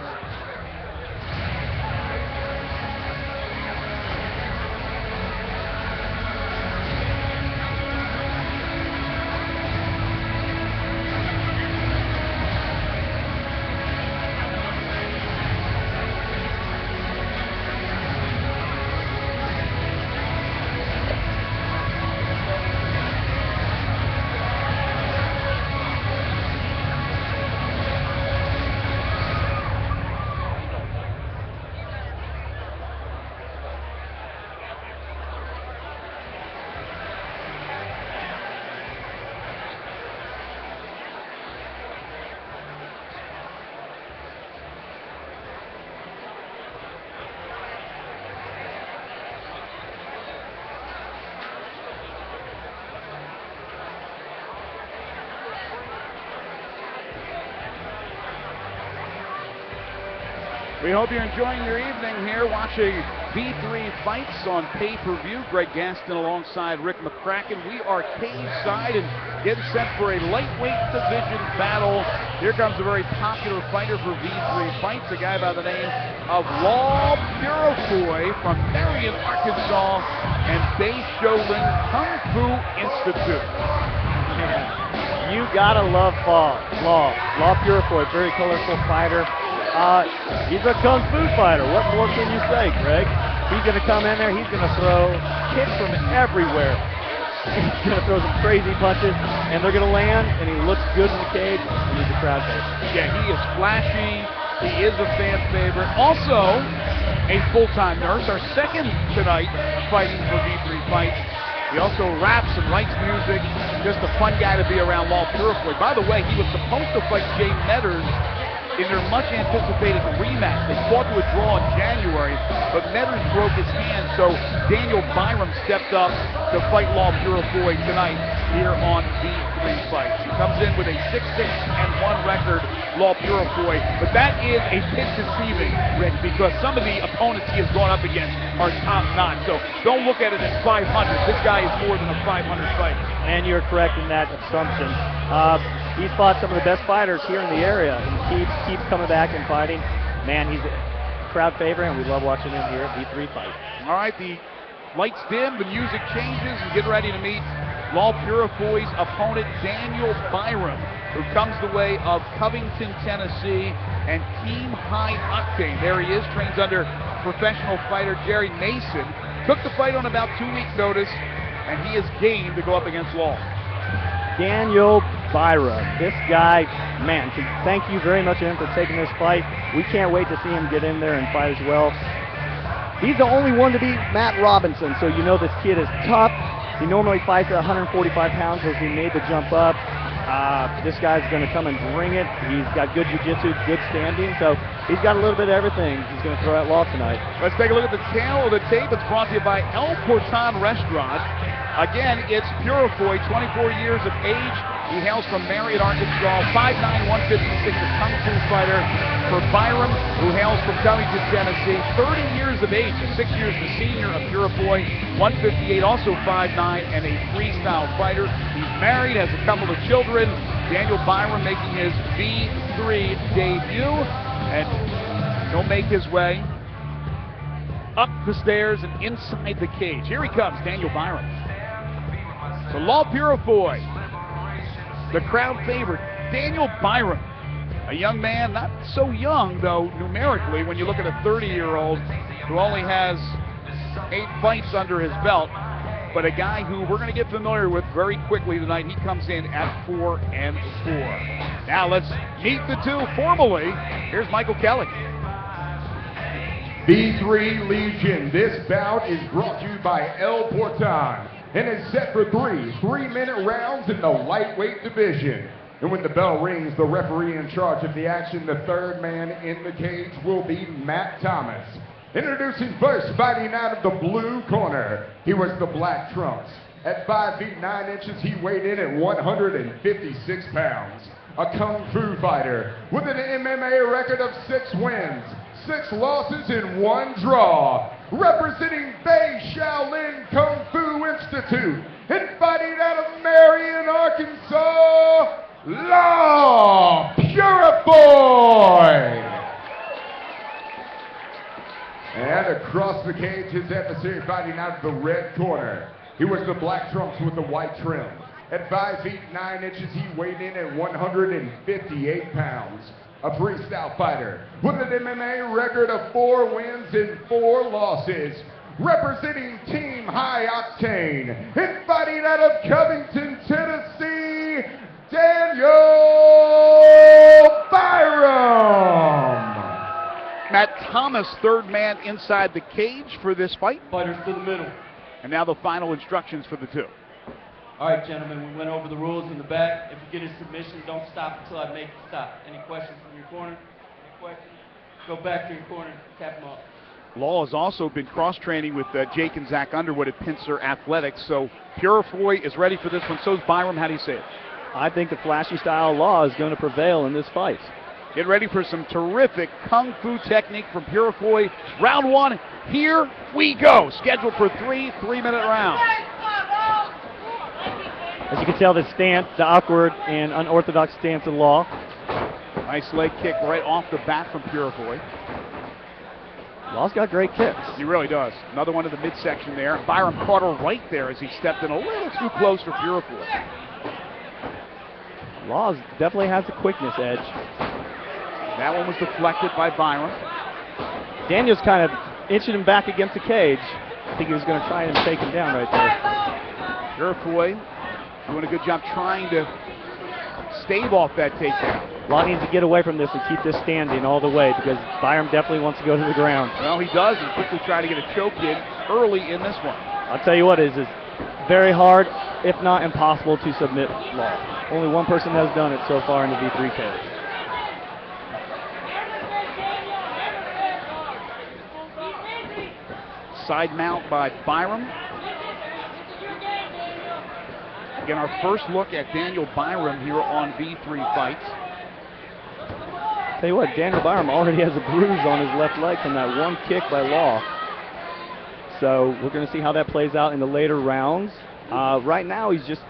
We hope you're enjoying your evening here watching V3 Fights on pay-per-view. Greg Gaston alongside Rick McCracken. We are cage-side and getting set for a lightweight division battle. Here comes a very popular fighter for V3 Fights, a guy by the name of Law Purifoy from Marion, Arkansas, and Bei Shaolin Kung Fu Institute. Yeah. You gotta love Law Purifoy, very colorful fighter. He's a Kung Fu fighter. What more can you say, Greg? He's going to come in there. He's going to throw kicks from everywhere. He's going to throw some crazy punches, and they're going to land, and he looks good in the cage, and he's a crowd favorite. Yeah, he is flashy. He is a fan favorite. Also, a full-time nurse. Our second tonight fighting for V3 Fights. He also raps and writes music. Just a fun guy to be around, Law Purifoy. By the way, he was supposed to fight Jay Medders in their much-anticipated rematch. They fought to a draw in January, but Medders broke his hand, so Daniel Byram stepped up to fight Law Purifoy tonight here on V3 Fights. He comes in with a 6-6-1 record, Law Purifoy, but that is a bit deceiving, Rick, because some of the opponents he has gone up against are top-notch, so don't look at it as 500. This guy is more than a 500 fighter. And you're correct in that assumption. He's fought some of the best fighters here in the area, and keeps coming back and fighting. Man, he's a crowd favorite, and we love watching him here at V3 Fight. All right, the lights dim, the music changes, and get ready to meet Law Purifoy's opponent, Daniel Byram, who comes the way of Covington, Tennessee, and Team High Octane. There he is, trains under professional fighter Jerry Mason. Took the fight on about 2 weeks' notice, and he is game to go up against Law. Daniel Byram, this guy, man, thank you very much to him for taking this fight. We can't wait to see him get in there and fight as well. He's the only one to beat Matt Robinson, so you know this kid is tough. He normally fights at 145 pounds, so he made the jump up. This guy's going to come and bring it. He's got good jiu-jitsu, good standing, so he's got a little bit of everything. He's going to throw at Law tonight. Let's take a look at the tail of the tape. It's brought to you by El Porton Restaurant. Again, it's Purifoy, 24 years of age. He hails from Marion, Arkansas, 5'9", 156, a kung fu fighter. For Byram, who hails from Covington, Tennessee, 30 years of age, 6 years the senior of Purifoy, 158, also 5'9", and a freestyle fighter. He's married, has a couple of children. Daniel Byram making his V3 debut, and he'll make his way up the stairs and inside the cage. Here he comes, Daniel Byram. So Law Purifoy, the crowd favorite, Daniel Byram. A young man, not so young, though, numerically, when you look at a 30-year-old who only has 8 fights under his belt, but a guy who we're going to get familiar with very quickly tonight. He comes in at 4-4. Now let's meet the two formally. Here's Michael Kelly. B3 Legion. This bout is brought to you by El Porton and is set for 3 3-minute rounds in the lightweight division. And when the bell rings, the referee in charge of the action, the third man in the cage, will be Matt Thomas. Introducing first, fighting out of the blue corner, he was the Black Trunks. At 5 feet 9 inches, he weighed in at 156 pounds. A kung fu fighter with an MMA record of 6 wins, 6 losses, and 1 draw. Representing Bei Shaolin Kung Fu Institute and fighting out of Marion, Arkansas, Law Purifoy. And across the cage, his adversary fighting out of the red corner. He was the Black Trunks with the white trim. At 5 feet 9 inches, he weighed in at 158 pounds. A freestyle fighter with an MMA record of 4 wins and 4 losses. Representing Team High Octane and fighting out of Covington, Tennessee, Daniel Byram. Matt Thomas, third man inside the cage for this fight. Fighters to the middle. And now the final instructions for the two. All right, gentlemen, we went over the rules in the back. If you get a submission, don't stop until I make you stop. Any questions from your corner? Any questions? Go back to your corner, tap them off. Law has also been cross-training with Jake and Zach Underwood at Pincer Athletics, so Purifoy is ready for this one. So is Byram. How do you say it? I think the flashy style Law is going to prevail in this fight. Get ready for some terrific kung fu technique from Purifoy. Round 1, here we go. Scheduled for 3 3-minute rounds. As you can tell, the stance, the awkward and unorthodox stance of Law. Nice leg kick right off the bat from Purifoy. Law's got great kicks. He really does. Another one to the midsection there. Byram caught her right there as he stepped in a little too close for Purifoy. Law definitely has a quickness edge. That one was deflected by Byram. Daniels kind of inching him back against the cage. I think he was going to try and take him down right there. Purifoy doing a good job trying to stave off that takedown. Law needs to get away from this and keep this standing all the way because Byram definitely wants to go to the ground. Well, he does, and quickly try to get a choke in early in this one. I'll tell you what, it's very hard, if not impossible, to submit Law. Only one person has done it so far in the V3 cage. Side mount by Byram. Again, our first look at Daniel Byram here on V3 Fights. Tell you what, Daniel Byram already has a bruise on his left leg from that one kick by Law. So we're going to see how that plays out in the later rounds. Right now, he's just,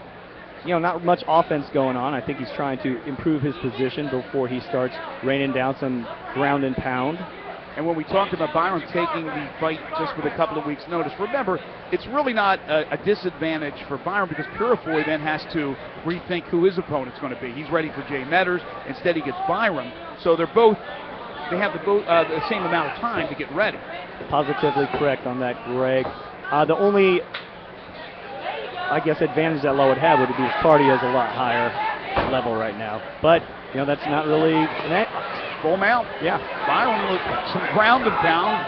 not much offense going on. I think he's trying to improve his position before he starts raining down some ground and pound. And when we talked about Byram taking the fight just with a couple of weeks' notice, remember, it's really not a disadvantage for Byram because Purifoy then has to rethink who his opponent's going to be. He's ready for Jay Metters. Instead, he gets Byram. So they have the same amount of time to get ready. Positively correct on that, Greg. The only, I guess, advantage that Law would have would be his cardio is a lot higher level right now. But, that's not really... Full mount. Yeah. Byram with some ground and pound.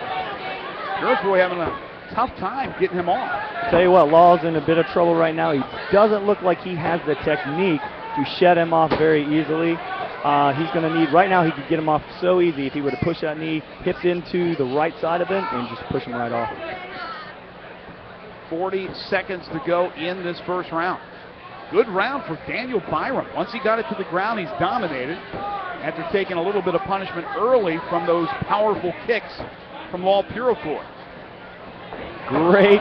Purifoy having a tough time getting him off. Tell you what, Law's in a bit of trouble right now. He doesn't look like he has the technique to shed him off very easily. He's going to need, right now he could get him off so easy if he were to push that knee, hips into the right side of him, and just push him right off. 40 seconds to go in this first round. Good round for Daniel Byram. Once he got it to the ground, he's dominated after taking a little bit of punishment early from those powerful kicks from Law Purifoy. Great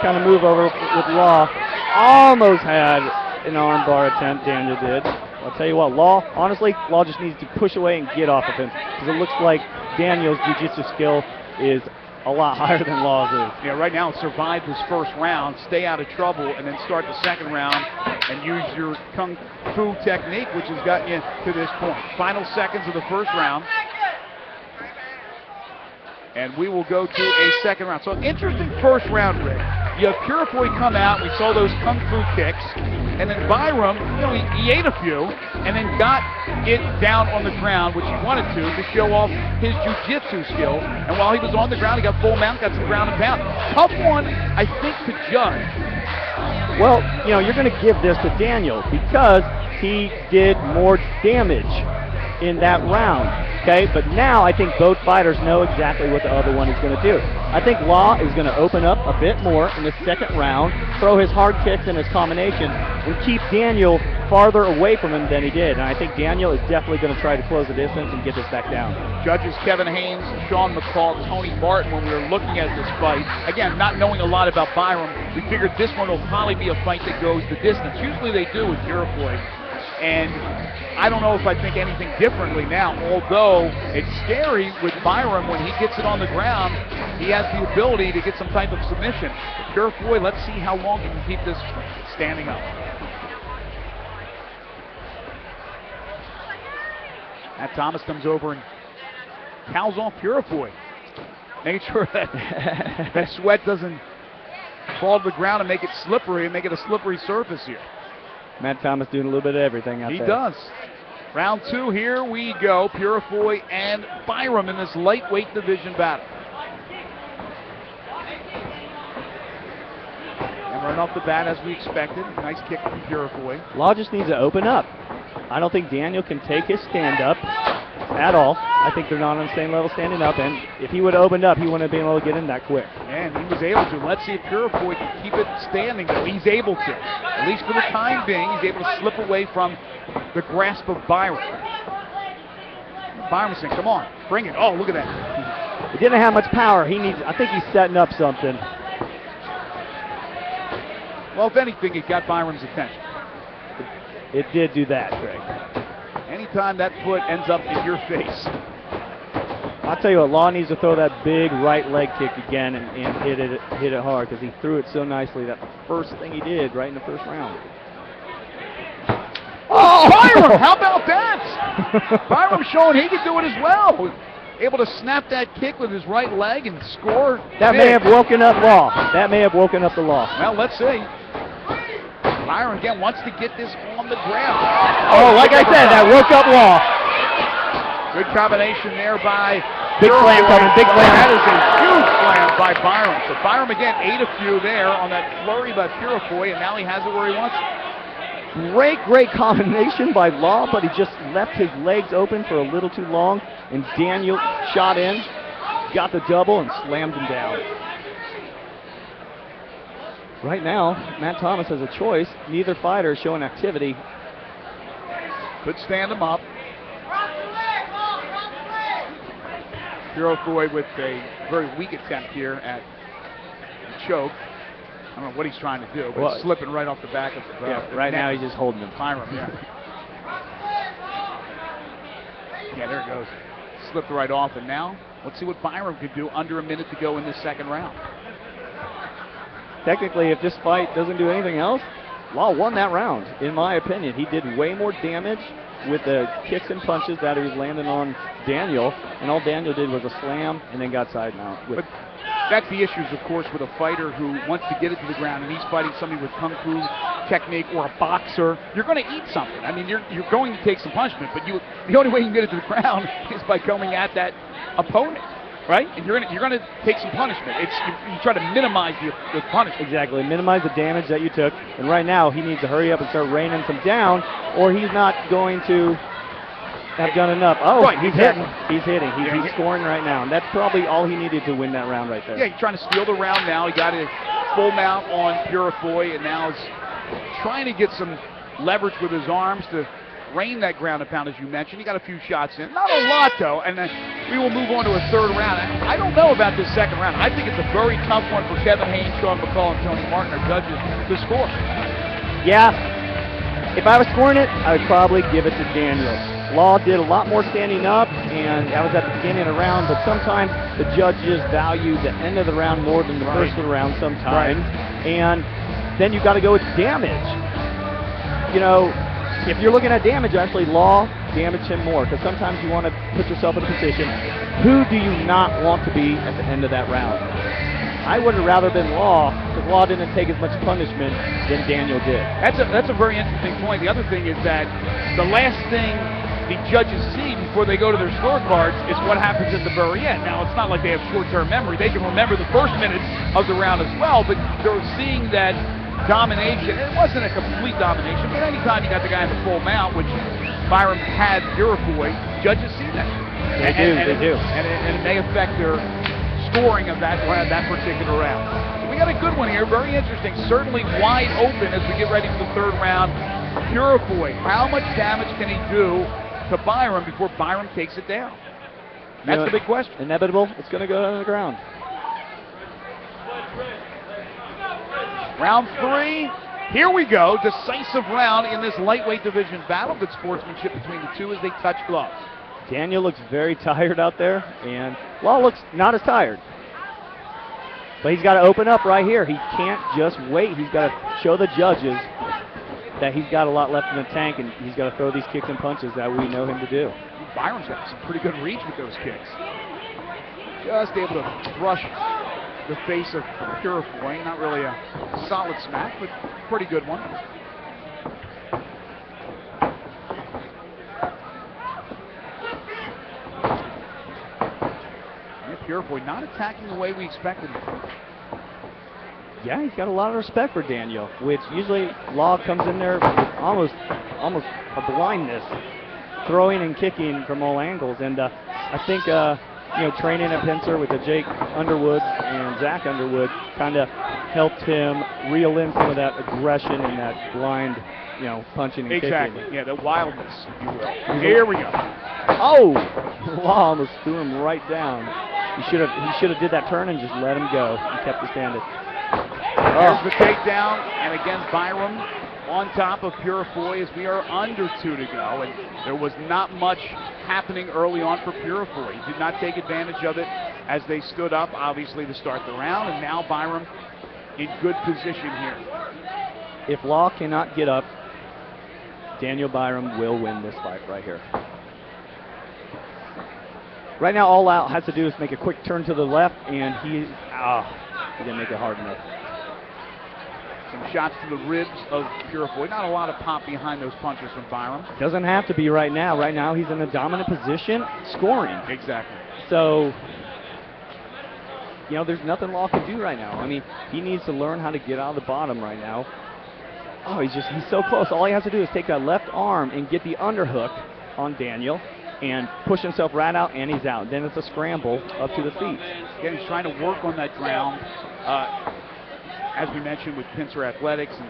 kind of move over with Law. Almost had an armbar attempt, Daniel did. I'll tell you what, Law just needs to push away and get off of him, because it looks like Daniel's jiu-jitsu skill is a lot higher than Law's is. Yeah, right now survive this first round, stay out of trouble, and then start the second round and use your kung fu technique, which has gotten you to this point. Final seconds of the first round. And we will go to a second round. So interesting first round, Rick. You have Purifoy come out, we saw those kung fu kicks, and then Byram, he ate a few, and then got it down on the ground, which he wanted to show off his jiu-jitsu skills. And while he was on the ground, he got full mount, got some ground and pound. Tough one, I think, to judge. Well, you're going to give this to Daniel because he did more damage in that round, okay? But now I think both fighters know exactly what the other one is going to do. I think Law is going to open up a bit more in the second round, throw his hard kicks and his combination, and keep Daniel farther away from him than he did. And I think Daniel is definitely going to try to close the distance and get this back down. Judges Kevin Haynes, Sean McCall, Tony Martin, when we were looking at this fight, again, not knowing a lot about Byram, we figured this one will probably be a fight that goes the distance. Usually they do with Purifoy. And I don't know if I think anything differently now, although it's scary with Byram when he gets it on the ground. He has the ability to get some type of submission. Purifoy, let's see how long he can keep this standing up. Matt Thomas comes over and cowls off Purifoy. Make sure that that sweat doesn't fall to the ground and make it slippery and make it a slippery surface here. Matt Thomas doing a little bit of everything out there. He does. Round two, here we go. Purifoy and Byram in this lightweight division battle. And right off the bat, as we expected, nice kick from Purifoy. Law just needs to open up. I don't think Daniel can take his stand-up at all. I think they're not on the same level standing up, and if he would have opened up, he wouldn't have been able to get in that quick. And he was able to. Let's see if Purifoy can keep it standing, though. He's able to. At least for the time being, he's able to slip away from the grasp of Byram. Byram saying, come on, bring it. Oh, look at that. He didn't have much power. I think he's setting up something. Well, if anything, it got Byram's attention. It did do that, Greg. Anytime that foot ends up in your face. I'll tell you what, Law needs to throw that big right leg kick again and hit it hard, because he threw it so nicely. That first thing he did right in the first round. Oh, Byram! How about that? Byram showing he can do it as well. Able to snap that kick with his right leg and score. That big. may have woken up Law. That may have woken up the Law. Well, let's see. Byram again wants to get this on the ground. Oh, like I said, that woke up Law. Good combination there by Big slam coming, big slam. That is a huge slam by Byram. So Byram again ate a few there on that flurry by Purifoy, and now he has it where he wants it. Great combination by Law, but he just left his legs open for a little too long, and Daniel shot in, got the double, and slammed him down. Right now, Matt Thomas has a choice. Neither fighter is showing activity. Could stand him up. Purifoy with a very weak attempt here at the choke. I don't know what he's trying to do, but it's slipping right off the back of the right now he's just holding him. Byram, yeah. Yeah, there it goes. Slipped right off, and now let's see what Byram could do under a minute to go in this second round. Technically, if this fight doesn't do anything else, Law won that round, in my opinion. He did way more damage with the kicks and punches that he was landing on Daniel, and all Daniel did was a slam and then got side mount. But that's the issues, of course, with a fighter who wants to get it to the ground, and he's fighting somebody with kung fu technique or a boxer. You're going to eat something. I mean, you're going to take some punishment, but the only way you can get it to the ground is by coming at that opponent. right? And you're gonna take some punishment. You try to minimize the punishment. Exactly. Minimize the damage that you took. And right now, he needs to hurry up and start raining some down, or he's not going to have done enough. Oh, right, he's exactly. hitting. He's hitting. He's scoring right now. And that's probably all he needed to win that round right there. Yeah, he's trying to steal the round now. He got a full mount on Purifoy, and now is trying to get some leverage with his arms to rain that ground and pound, as you mentioned. He got a few shots in. Not a lot, though, and then we will move on to a third round. I don't know about this second round. I think it's a very tough one for Kevin Haynes, Sean McCall, and Tony Martin, our judges, to score. Yeah. If I was scoring it, I would probably give it to Daniel. Law did a lot more standing up, and that was at the beginning of the round, but sometimes the judges value the end of the round more than the first of the round sometimes. And then you got to go with damage. You know, if you're looking at damage, actually, Law damaged him more, because sometimes you want to put yourself in a position, who do you not want to be at the end of that round? I would have rather been Law, because Law didn't take as much punishment than Daniel did. That's a very interesting point. The other thing is that the last thing the judges see before they go to their scorecards is what happens at the very end. Now, it's not like they have short-term memory. They can remember the first minutes of the round as well, but they're seeing that domination. It wasn't a complete domination, but anytime you got the guy in the full mount, which Byram had Purifoy, judges see that. They do. And it may affect their scoring of that particular round. So we got a good one here, very interesting, certainly wide open as we get ready for the third round. Purifoy, how much damage can he do to Byram before Byram takes it down? That's the big question. Inevitable, it's going to go on the ground. Round 3, here we go, decisive round in this lightweight division battle. Good sportsmanship between the two as they touch gloves. Daniel looks very tired out there, and Law looks not as tired. But he's got to open up right here. He can't just wait. He's got to show the judges that he's got a lot left in the tank, and he's got to throw these kicks and punches that we know him to do. Byram's got some pretty good reach with those kicks. Just able to brush the face of Purifoy. Not really a solid smack, but pretty good one. Purifoy not attacking the way we expected him. Yeah, he's got a lot of respect for Daniel, which usually Law comes in there with almost a blindness, throwing and kicking from all angles. And I think training at Pincer with the Jake Underwood and Zach Underwood kind of helped him reel in some of that aggression and that blind, punching and exactly. kicking. Yeah, the wildness, if you will. Here we go. Oh, Law almost threw him right down. He should have did that turn and just let him go. He kept it standing. There's the takedown, and again Byram on top of Purifoy as we are under 2 to go, and there was not much happening early on for Purifoy. He did not take advantage of it as they stood up, obviously, to start the round, and now Byram in good position here. If Law cannot get up, Daniel Byram will win this fight right here. Right now, all Law has to do is make a quick turn to the left, and he didn't make it hard enough. Some shots to the ribs of Purifoy. Not a lot of pop behind those punches from Byram. Doesn't have to be right now. Right now, he's in a dominant position, scoring. Exactly. So, there's nothing Law can do right now. I mean, he needs to learn how to get out of the bottom right now. Oh, he's so close. All he has to do is take that left arm and get the underhook on Daniel and push himself right out, and he's out. Then it's a scramble up to the feet. Again, he's trying to work on that ground, as we mentioned, with Pincer Athletics, and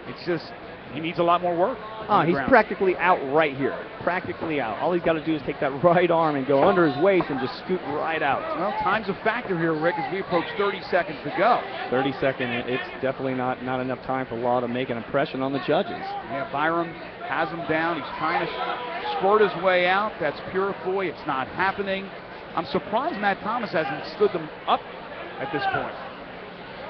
it's just, he needs a lot more work. He's practically out right here. Practically out. All he's got to do is take that right arm and go under his waist and just scoot right out. Well, time's a factor here, Rick, as we approach 30 seconds to go. 30 seconds. It's definitely not enough time for Law to make an impression on the judges. Yeah, Byram has him down. He's trying to squirt his way out. That's Purifoy. It's not happening. I'm surprised Matt Thomas hasn't stood them up at this point.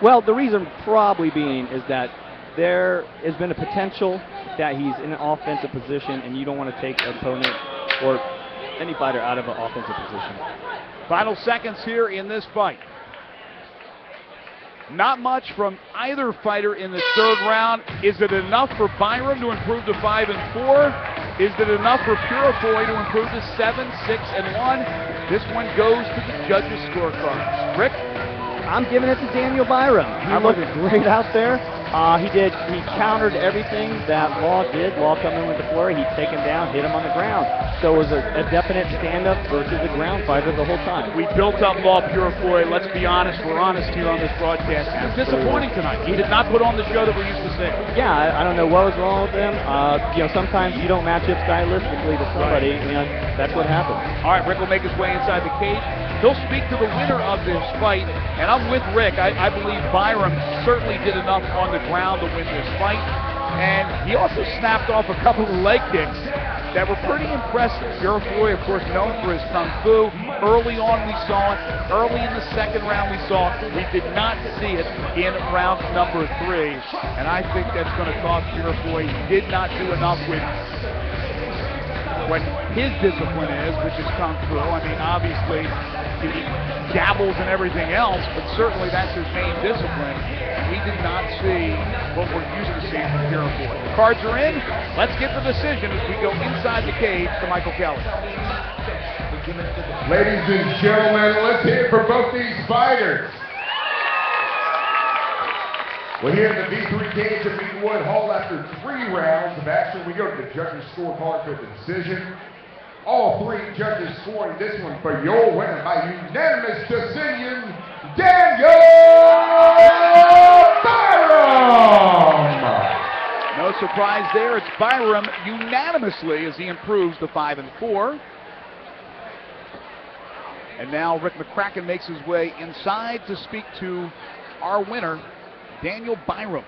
Well, the reason probably being is that there has been a potential that he's in an offensive position, and you don't want to take an opponent or any fighter out of an offensive position. Final seconds here in this fight. Not much from either fighter in the third round. Is it enough for Byram to improve to 5-4? Is it enough for Purifoy to improve to 7-6-1? This one goes to the judges' scorecards. Rick? I'm giving it to Daniel Byram. He looked great out there. He countered everything that Law did. Law come in with the flurry, he'd take him down, hit him on the ground. So it was a definite stand-up versus a ground fighter the whole time. We built up Law Purifoy. Let's be honest, we're honest here on this broadcast. He was disappointing tonight. He did not put on the show that we're used to seeing. Yeah, I don't know what was wrong with him. Sometimes you don't match up stylistically to somebody, and that's what happens. All right, Rick will make his way inside the cage. He'll speak to the winner of this fight, and I'm with Rick. I believe Byram certainly did enough on the ground to win this fight, and he also snapped off a couple of leg kicks that were pretty impressive. Purifoy, of course, known for his kung fu. Early on we saw it. Early in the second round we saw it. We did not see it in round number 3, and I think that's going to cost Purifoy. He did not do enough with what his discipline is, which is kung fu. I mean, obviously, he dabbles in everything else, but certainly that's his main discipline. We did not see what we're used to seeing from Purifoy. The cards are in. Let's get the decision as we go inside the cage to Michael Kelly. Ladies and gentlemen, let's hear it for both these fighters. Well, here in the V3 cage at Minglewood Hall, after 3 rounds of action, we go to the judges' scorecard for the decision. All 3 judges scoring this one for your winner by unanimous decision, Daniel Byram! No surprise there. It's Byram unanimously as he improves to 5-4. And now Rick McCracken makes his way inside to speak to our winner, Daniel Byram.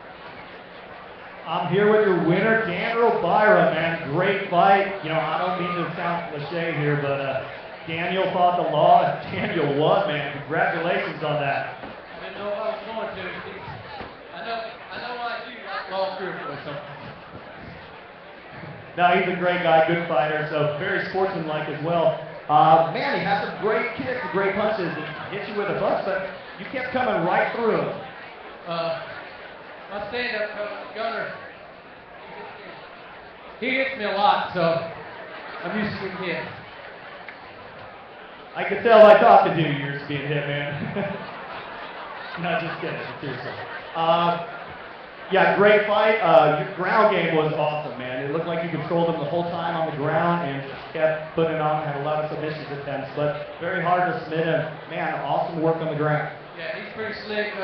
I'm here with your winner, Daniel Byram, man. Great fight. I don't mean to sound cliche here, but Daniel fought the Law, and Daniel won, man. Congratulations on that. I didn't know if I was going to. I know like you, like Law Purifoy, so. No, he's a great guy, good fighter, so very sportsmanlike as well. Man, he had some great kicks, some great punches, and hit you with a bust, but you kept coming right through him. My stand-up gunner, he hits me a lot, so I'm used to getting hit. I could tell I talked to you, you're used to being hit, man. No, just kidding, seriously. Yeah, great fight. Your ground game was awesome, man. It looked like you controlled him the whole time on the ground and kept putting it on, had a lot of submissions attempts, but very hard to submit him. Man, awesome work on the ground. Yeah, he's pretty slick.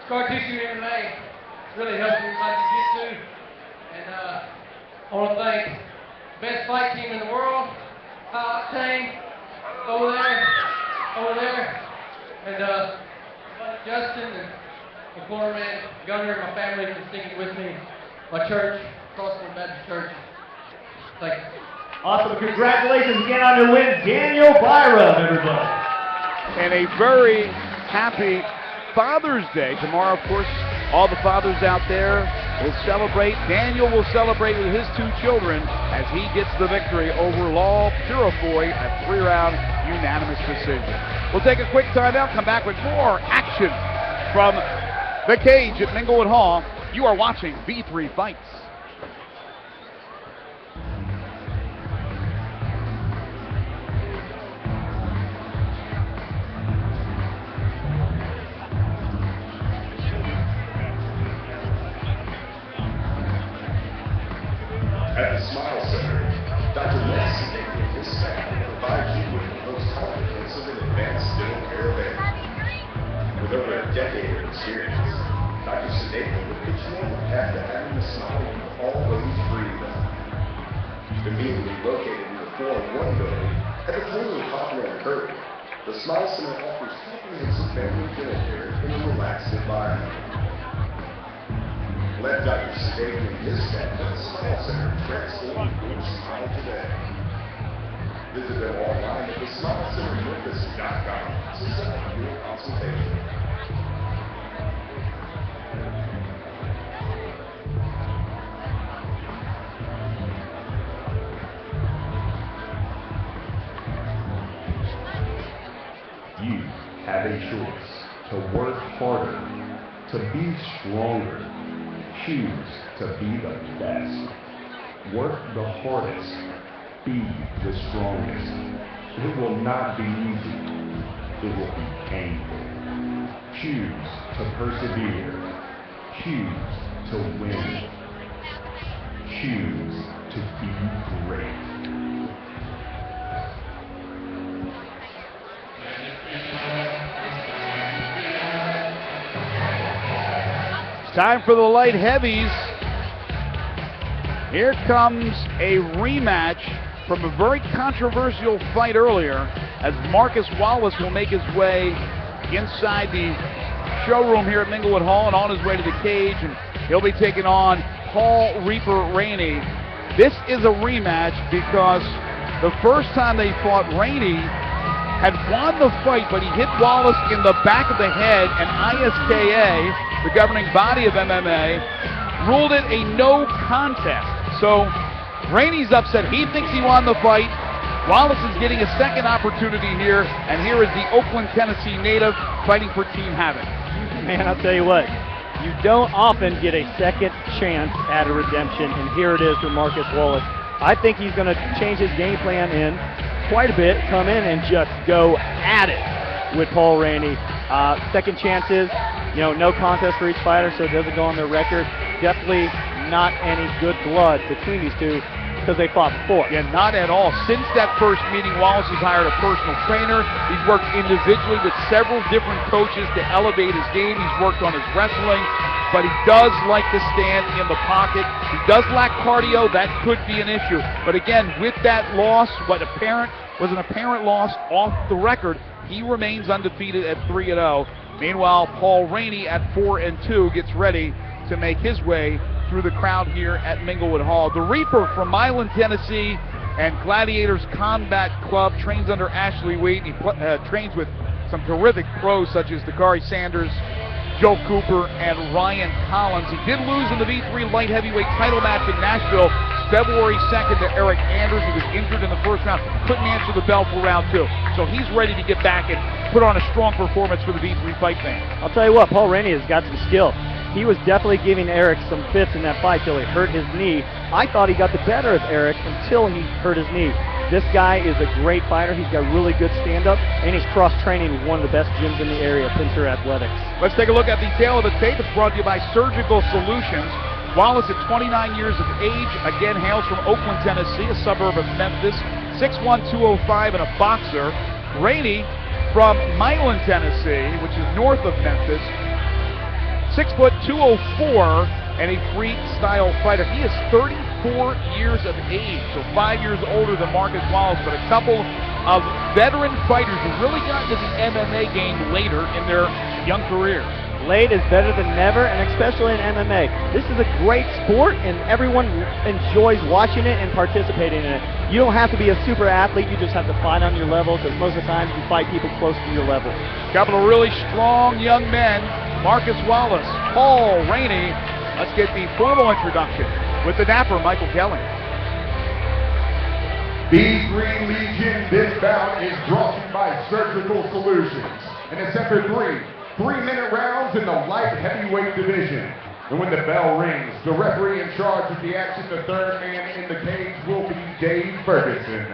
Scar tissue MMA really helped me with my jiu-jitsu. And I want to thank the best fight team in the world, High Octane, over there, and Justin and my cornerman, Gunner, and my family for sticking with me, my church, Crossland Baptist Church. Thank you. Awesome. Congratulations again on your win, Daniel Byram, everybody. And a very happy Father's Day. Tomorrow, of course, all the fathers out there will celebrate. Daniel will celebrate with his 2 children as he gets the victory over Law Purifoy, a 3-round unanimous decision. We'll take a quick timeout, come back with more action from the cage at Minglewood Hall. You are watching V3 Fights. At the Smile Center, Dr. Les and his staff provide you with the most comprehensive and advanced dental care available. With over a decade of experience, Dr. Sadeko will put you on the path to having a smile you always dreamed of. Conveniently located in the 4-in-1 building at the corner of Poplar and Curry, the Smile Center offers comprehensive family dental care in a relaxed environment. Let Dr. Sadeko and his staff at the Smile Center transform your smile today. Visit them online at thesmilecentermemphis.com to set up your consultation. You have a choice to work harder, to be stronger. Choose to be the best. Work the hardest. Be the strongest. It will not be easy. It will be painful. Choose to persevere. Choose to win. Choose to be great. Time for the light heavies. Here comes a rematch from a very controversial fight earlier, as Marcus Willis will make his way inside the showroom here at Minglewood Hall and on his way to the cage, and he'll be taking on Paul Reaper Rainey. This is a rematch because the first time they fought, Rainey had won the fight, but he hit Wallace in the back of the head, and ISKA, the governing body of MMA, ruled it a no contest. So Rainey's upset. He thinks he won the fight. Wallace is getting a second opportunity here, and here is the Oakland, Tennessee native fighting for Team Havoc. Man, I'll tell you what, you don't often get a second chance at a redemption, and here it is for Marcus Wallace. I think he's going to change his game plan in quite a bit, come in and just go at it with Paul Rainey. Second chances, no contest for each fighter, so it doesn't go on their record. Definitely not any good blood between these two because they fought before. Yeah, not at all. Since that first meeting, Wallace has hired a personal trainer. He's worked individually with several different coaches to elevate his game. He's worked on his wrestling, but he does like to stand in the pocket. He does lack cardio. That could be an issue. But again, with that loss, was an apparent loss off the record, he remains undefeated at 3-0. Meanwhile, Paul Rainey at 4-2 gets ready to make his way through the crowd here at Minglewood Hall. The Reaper from Milan, Tennessee, and Gladiators Combat Club, trains under Ashley Wheat. He trains with some terrific pros such as Dakari Sanders, Joe Cooper, and Ryan Collins. He did lose in the V3 light heavyweight title match in Nashville February 2nd to Eric Anders. He was injured in the first round, couldn't answer the bell for round 2. So he's ready to get back and put on a strong performance for the V3 fight fans. I'll tell you what, Paul Rainey has got some skill. He was definitely giving Eric some fits in that fight till he hurt his knee. I thought he got the better of Eric until he hurt his knee. This guy is a great fighter. He's got really good stand-up, and he's cross-training with one of the best gyms in the area, Pincer Athletics. Let's take a look at the tail of the tape. It's brought to you by Surgical Solutions. Wallace, at 29 years of age, again hails from Oakland, Tennessee, a suburb of Memphis, 6'1", 205, and a boxer. Rainey from Milan, Tennessee, which is north of Memphis, 6', 204, and a freestyle fighter. He is 34 years of age, so 5 years older than Marcus Wallace, but a couple of veteran fighters who really got into the MMA game later in their young careers. Late is better than never, and especially in MMA. This is a great sport, and everyone enjoys watching it and participating in it. You don't have to be a super athlete, you just have to fight on your level, because most of the time you fight people close to your level. Couple of really strong young men, Marcus Wallace, Paul Rainey. Let's get the formal introduction with the dapper Michael Kelly. B3 Legion, this bout is brought to you by Surgical Solutions, and it's after 3-minute rounds in the light heavyweight division. And when the bell rings, the referee in charge of the action, the third man in the cage, will be Dave Ferguson.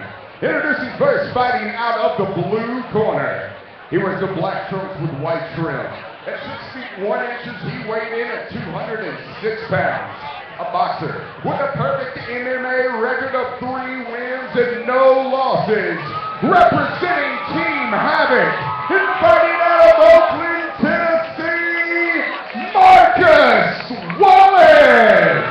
Introducing first, fighting out of the blue corner. He wears the black trunks with white trim. At 6 feet 1 inches, he weighed in at 206 pounds. A boxer with a perfect MMA record of 3 wins and no losses. Representing Team Havoc and fighting out of Oakland, Tennessee, Marcus Willis.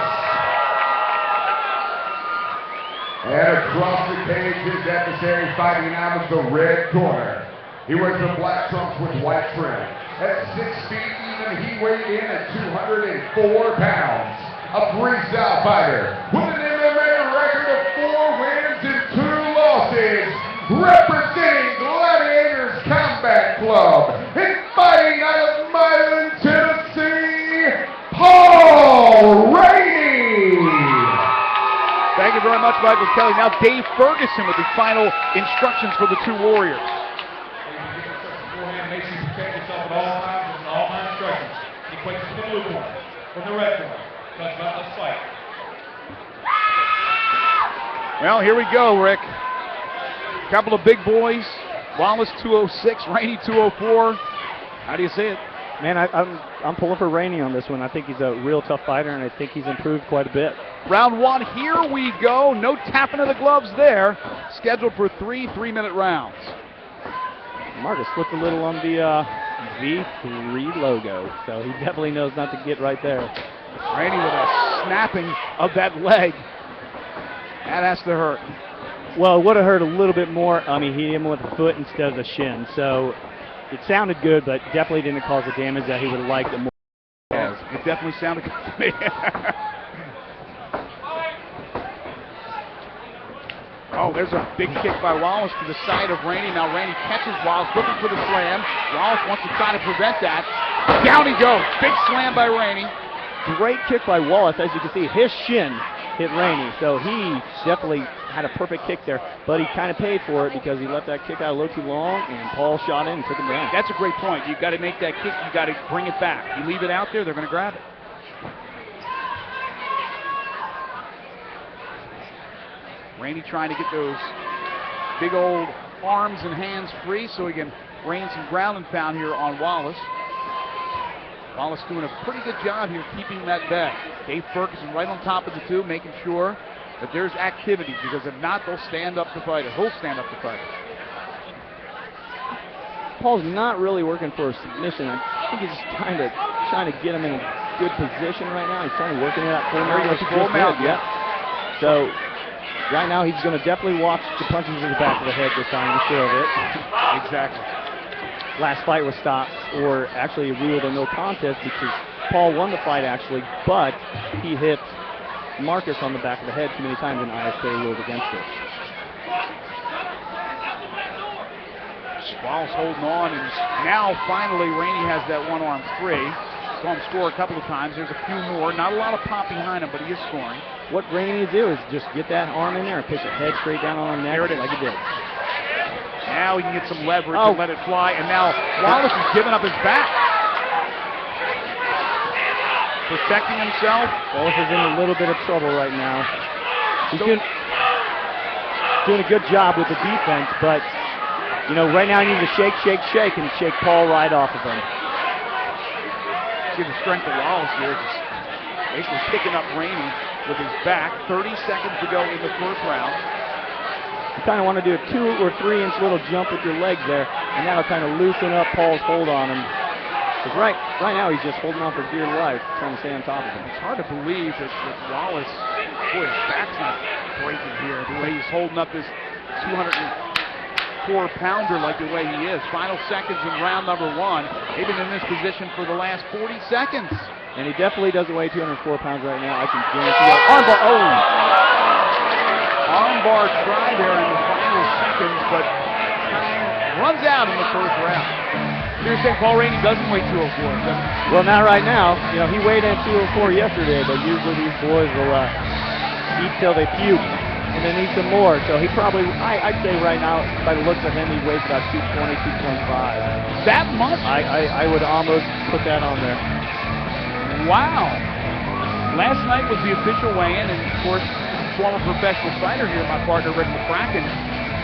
And across the cage, his adversary fighting out of the red corner. He wears the black trunks with white trim. At 6 feet even, he weighed in at 204 pounds. A freestyle fighter with an MMA record of 4 wins and 2 losses. Representing Gladiators Combat Club and fighting out of Milan, Tennessee, Paul Rainey. Thank you very much, Michael Kelly. Now Dave Ferguson with the final instructions for the two warriors. Make sure you protect yourself at all times with all my instructions. Any questions from the blue corner, from the red corner? Let's fight. Well, here we go, Rick. Couple of big boys. Willis 206, Rainey 204. How do you see it? Man, I'm pulling for Rainey on this one. I think he's a real tough fighter, and I think he's improved quite a bit. Round one, here we go. No tapping of the gloves there. Scheduled for 3 3-minute rounds. Marcus slipped a little on the V3 logo, so he definitely knows not to get right there. Rainey with a snapping of that leg. That has to hurt. Well, it would have hurt a little bit more. I mean, he hit him with the foot instead of the shin, so it sounded good, but definitely didn't cause the damage that he would have liked it more. Yeah, it definitely sounded good to me. Oh, there's a big kick by Wallace to the side of Rainey. Now Rainey catches Wallace, looking for the slam. Wallace wants to try to prevent that. Down he goes. Big slam by Rainey. Great kick by Wallace. As you can see, his shin hit Rainey, so he definitely had a perfect kick there, but he kind of paid for it because he left that kick out a little too long, and Paul shot in and took him down. That's a great point. You've got to make that kick. You've got to bring it back. You leave it out there, they're going to grab it. Rainey trying to get those big old arms and hands free so he can rain some ground and pound here on Wallace. Wallace doing a pretty good job here keeping that bed. Dave Ferguson right on top of the two, making sure that there's activity, because if not, they'll stand up to fight it. He'll stand up to fight it. Paul's not really working for a submission. I think he's just trying to get him in a good position right now. He's trying to work into that full mount. Full mount, yeah. So right now he's going to definitely watch the punches in the back of the head this time, to sure of it. Exactly. Last fight was stopped, or actually ruled a no contest, because Paul won the fight actually, but he hit Marcus on the back of the head too many times, and ISK ruled against it. Wallace holding on, and now finally Rainey has that one arm free. Saw him score a couple of times. There's a few more. Not a lot of pop behind him, but he is scoring. What Rainey needs to do is just get that arm in there and push the head straight down on the neck like he did. Now he can get some leverage and let it fly, and now Wallace is giving up his back. Protecting himself. Wallace is in a little bit of trouble right now. He's doing a good job with the defense, but you know, right now he needs to shake, and shake Paul right off of him. See the strength of Wallace here, just basically picking up Rainey with his back. 30 seconds to go in the first round. You kind of want to do a 2 or 3 inch little jump with your legs there, and that'll kind of loosen up Paul's hold on him. Because right now he's just holding on for dear life, trying to stay on top of him. It's hard to believe that Wallace, boy, his back's not breaking here. The way he's holding up this 204-pounder like the way he is. Final seconds in round number 1. They've been in this position for the last 40 seconds. And he definitely doesn't weigh 204 pounds right now. I can guarantee you. Armbar, Armbar try there in the final seconds, but time runs out in the first round. So you're saying Paul Rainey doesn't weigh 204, doesn't he? Well, not right now. You know, he weighed in 204 yesterday, but usually these boys will eat till they puke and then eat some more. So he probably, I'd say right now, by the looks of him, he weighs about 220, 225. That much? I would almost put that on there. Wow. Last night was the official weigh-in, and of course, former professional fighter here, my partner Rick McCracken.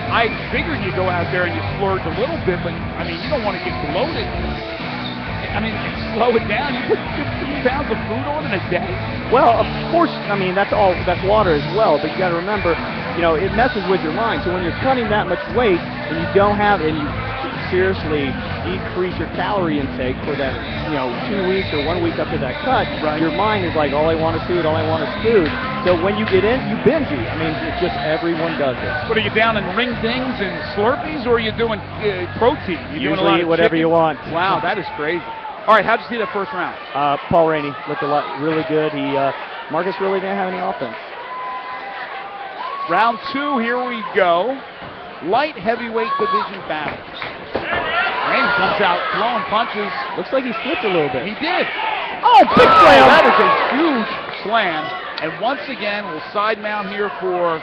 I figured you go out there and you splurge a little bit, but I mean, you don't want to get bloated. I mean, slow it down. You put 15 pounds of food on in a day? Well, of course, I mean, that's water as well, but you got to remember, you know, it messes with your mind. So when you're cutting that much weight and you don't have, and you seriously decrease your calorie intake for that, you know, 2 weeks or 1 week up to that cut, your mind is like, all I want is food, all I want is food. So when you get in, you binge eat. I mean, it's just everyone does it. What, are you down in ring dings and Slurpees, or are you doing protein? Usually doing a lot of whatever chicken? You want. Wow, that is crazy. All right, how'd you see that first round? Paul Rainey looked really good. Marcus really didn't have any offense. Round 2, here we go. Light heavyweight division battle. Rainey comes out throwing punches. Looks like he slipped a little bit. He did. Oh, big slam! That is a huge slam. And once again, we'll side mount here for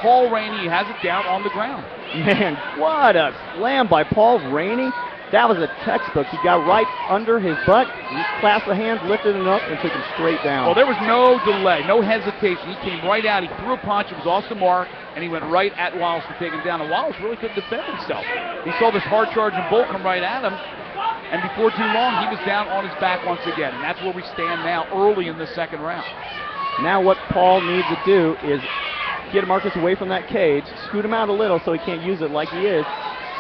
Paul Rainey has it down on the ground. Man, what a slam by Paul Rainey. That was a textbook. He got right under his butt, he clasped the hands, lifted him up, and took him straight down. Well, there was no delay, no hesitation. He came right out, he threw a punch, it was off the mark, and he went right at Wallace to take him down. And Wallace really couldn't defend himself. He saw this hard-charging bull come right at him, and before too long, he was down on his back once again. And that's where we stand now, early in the second round. Now what Paul needs to do is get Marcus away from that cage, scoot him out a little so he can't use it like he is,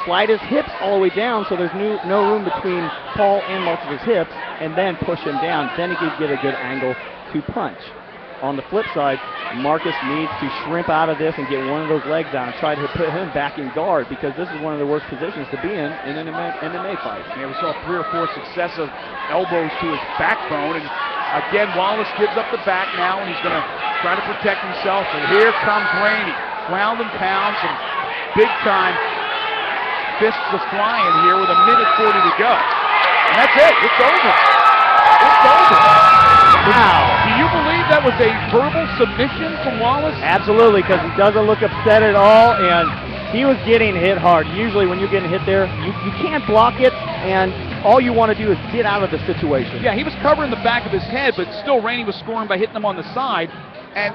slide his hips all the way down so there's no room between Paul and Marcus's hips, and then push him down. Then he can get a good angle to punch. On the flip side, Marcus needs to shrimp out of this and get one of those legs down and try to put him back in guard, because this is one of the worst positions to be in an MMA fight. Yeah, we saw 3 or 4 successive elbows to his backbone, and again, Wallace gives up the back now, and he's going to try to protect himself. And here comes Rainey. Ground and pound, some big-time fists are flying here with 1:40 to go. And that's it. It's over. It's over. Wow. Do you believe that was a verbal submission from Wallace? Absolutely, because he doesn't look upset at all, and he was getting hit hard. Usually when you're getting hit there, you can't block it, and all you want to do is get out of the situation. Yeah, he was covering the back of his head, but still Rainey was scoring by hitting him on the side. And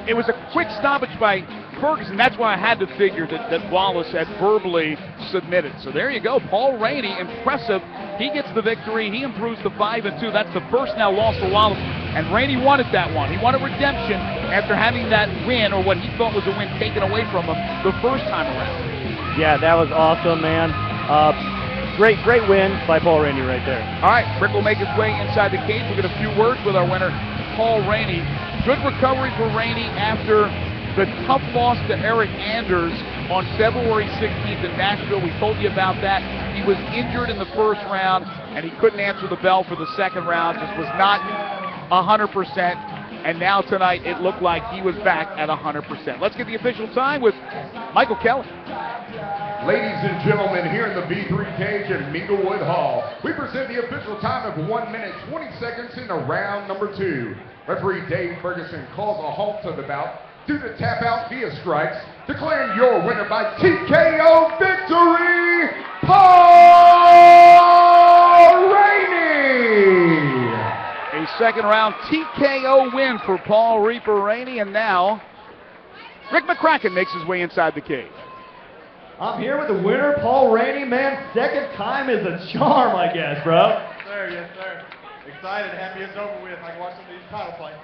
it was a quick stoppage by Ferguson. That's why I had to figure that Wallace had verbally submitted. So there you go. Paul Rainey, impressive. He gets the victory. He improves to 5-2. That's the first now loss for Wallace. And Rainey wanted that one. He wanted redemption after having that win, or what he thought was a win, taken away from him the first time around. Yeah, that was awesome, man. Great win by Paul Rainey right there. All right, Rick will make his way inside the cage. We'll get a few words with our winner, Paul Rainey. Good recovery for Rainey after the tough loss to Eric Anders on February 16th in Nashville. We told you about that. He was injured in the first round, and he couldn't answer the bell for the second round. Just was not 100%. And now tonight, it looked like he was back at 100%. Let's get the official time with Michael Kelly. Ladies and gentlemen, here in the B3 cage at Minglewood Hall, we present the official time of 1 minute 20 seconds in round number 2. Referee Dave Ferguson calls a halt to the bout due to tap out via strikes, declaring your winner by TKO victory, Paul Rainey. A second round TKO win for Paul Reaper Rainey, and now Rick McCracken makes his way inside the cage. I'm here with the winner, Paul Rainey. Man, second time is a charm, I guess, bro. Yes, sir. Excited, happy it's over with. I can watch some of these title fights.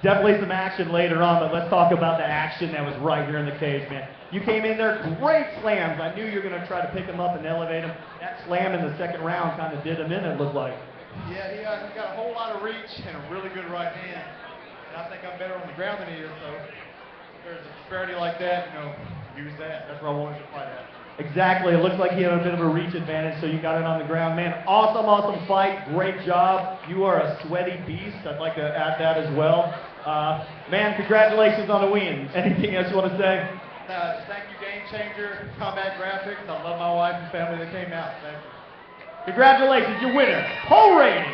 Definitely some action later on, but let's talk about the action that was right here in the cage, man. You came in there, great slams. I knew you were going to try to pick him up and elevate him. That slam in the second round kind of did him in, it looked like. Yeah, he got a whole lot of reach and a really good right hand. And I think I'm better on the ground than he is, so if there's a disparity like that, use that. That's where I wanted to fight at. Exactly. It looked like he had a bit of a reach advantage, so you got it on the ground. Man, awesome fight. Great job. You are a sweaty beast. I'd like to add that as well. Man, congratulations on the win. Anything else you want to say? Thank you, Game Changer, Combat Graphics. I love my wife and family that came out. Thank you. Congratulations, your winner, Paul Rainey.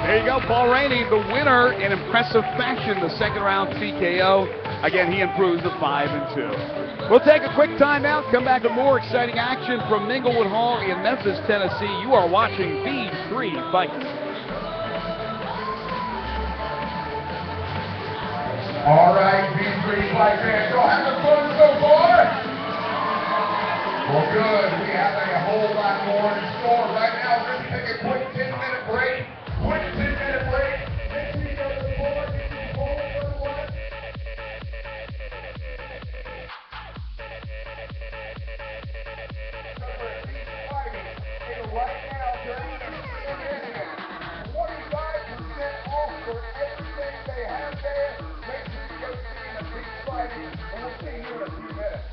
There you go, Paul Rainey, the winner in impressive fashion, the second round TKO. Again, he improves to 5-2. We'll take a quick timeout, come back with more exciting action from Minglewood Hall in Memphis, Tennessee. You are watching B3 Fights. All right, B3 Fight fans, y'all having fun so far? Well, good. We have a whole lot more in store. Right now, we're going to take a quick 10-minute break. Quick 10-minute break. Make sure you go to the floor, get your phone, what? Right now, they're either in 25% off for everything they have there. Make sure you go see the Beach Fighting, and we'll see you in a few minutes.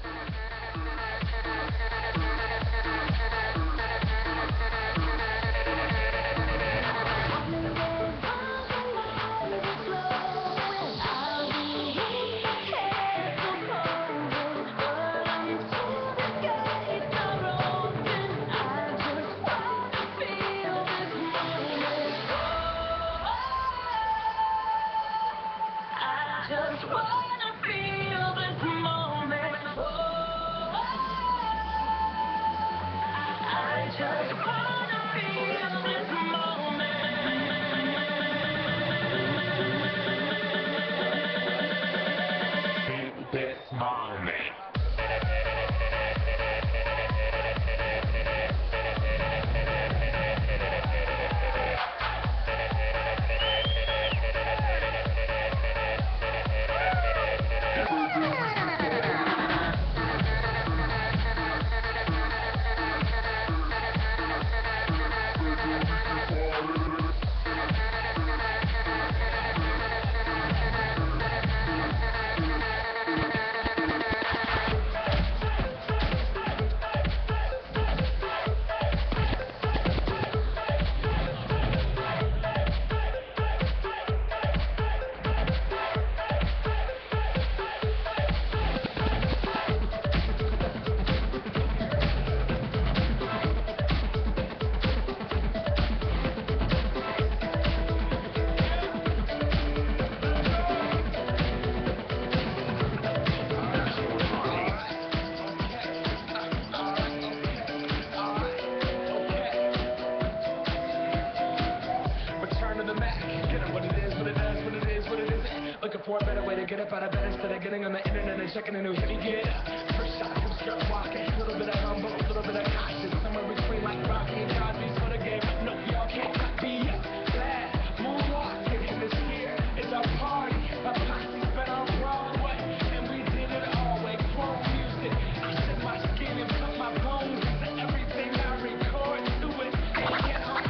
for a better way to get up out of bed instead of getting on the internet and checking a new hit. Get up. First shot, you start walking. A little bit of humble, a little bit of cautious. Somewhere between like Rocky and Cosby's for the game. No, y'all can't copy us. Glad moonwalking in this year. It's our party. A posse's been on Broadway. And we did it all way. Chrome music. I shed my skin and put my bones into everything I record to it. And get on.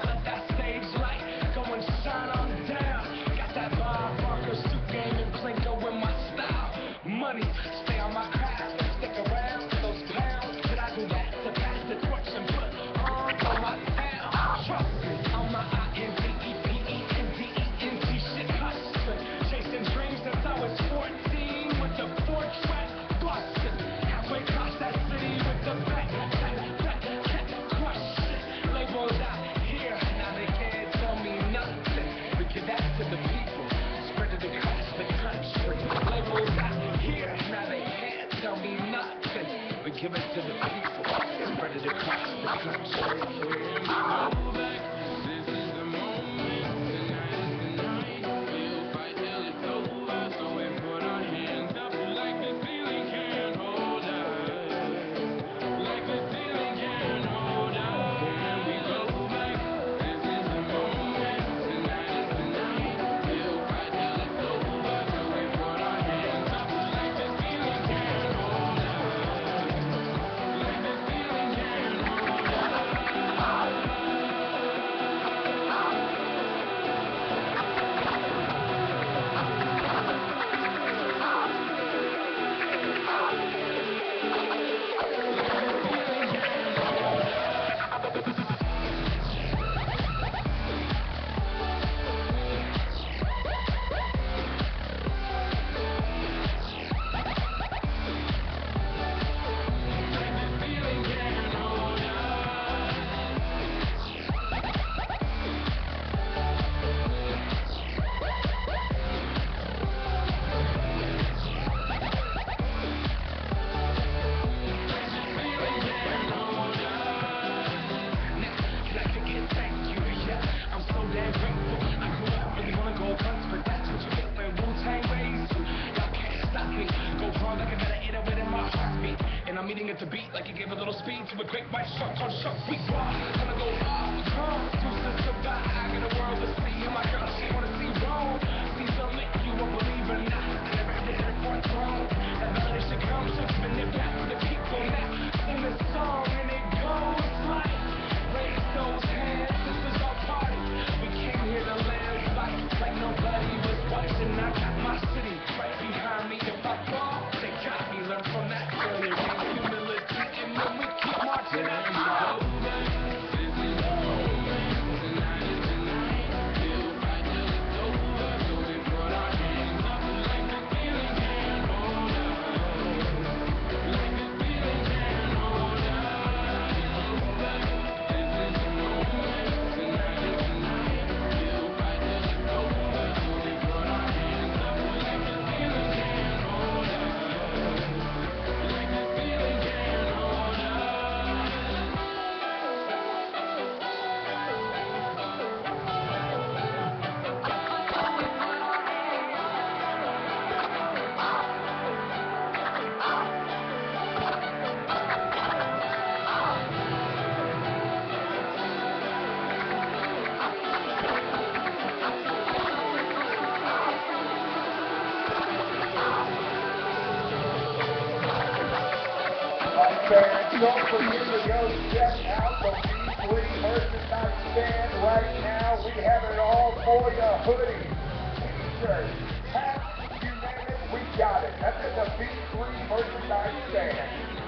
Let that stage light go and shine on down. Got that Bob Barker suit game and Plinko in my style. Money, stay on my craft. Stick around for those pounds. But I do that to pass the torch and put on my town. Trust me, on my INDEPENDENT shit hustling. Chasing dreams since I was 14 with the 4-track busting. Halfway across that city with the back question. Labels out here, now they can't tell me nothing. We give that to the people, spread it across the country. Labels out here, now they can't tell me nothing. We give it to the people, spread it across the country. Meeting at the beat like you gave a little speed to a great white shark on Shark Week. Gonna go off, two sisters die. I got a world to see. And my girl, she wanna see Rome. See the lit, you won't believe it or not. I never had to hit it for a throne. That validation comes, so spin it back for the people now. Sing this song and it goes like, raise those hands, this is our party. We came here to live like nobody was watching. I got my city right behind me. If I fall, they got me. Learn from that failure. And when we keep marching out, we go back. This is the moment. Tonight is the night. We'll fight till it's over. So we put our hands up like the feeling can't hold us. Like the feeling can't hold us. This is the moment. Tonight is the night. We'll fight till it's over. So we put our hands up like the feeling can't hold us. Like the feeling can't hold us. Fans, don't forget to go check out the B3 merchandise stand right now. We have it all for you. Hoodies, t-shirts, hats, you name it, we got it. That's at the B3 merchandise stand.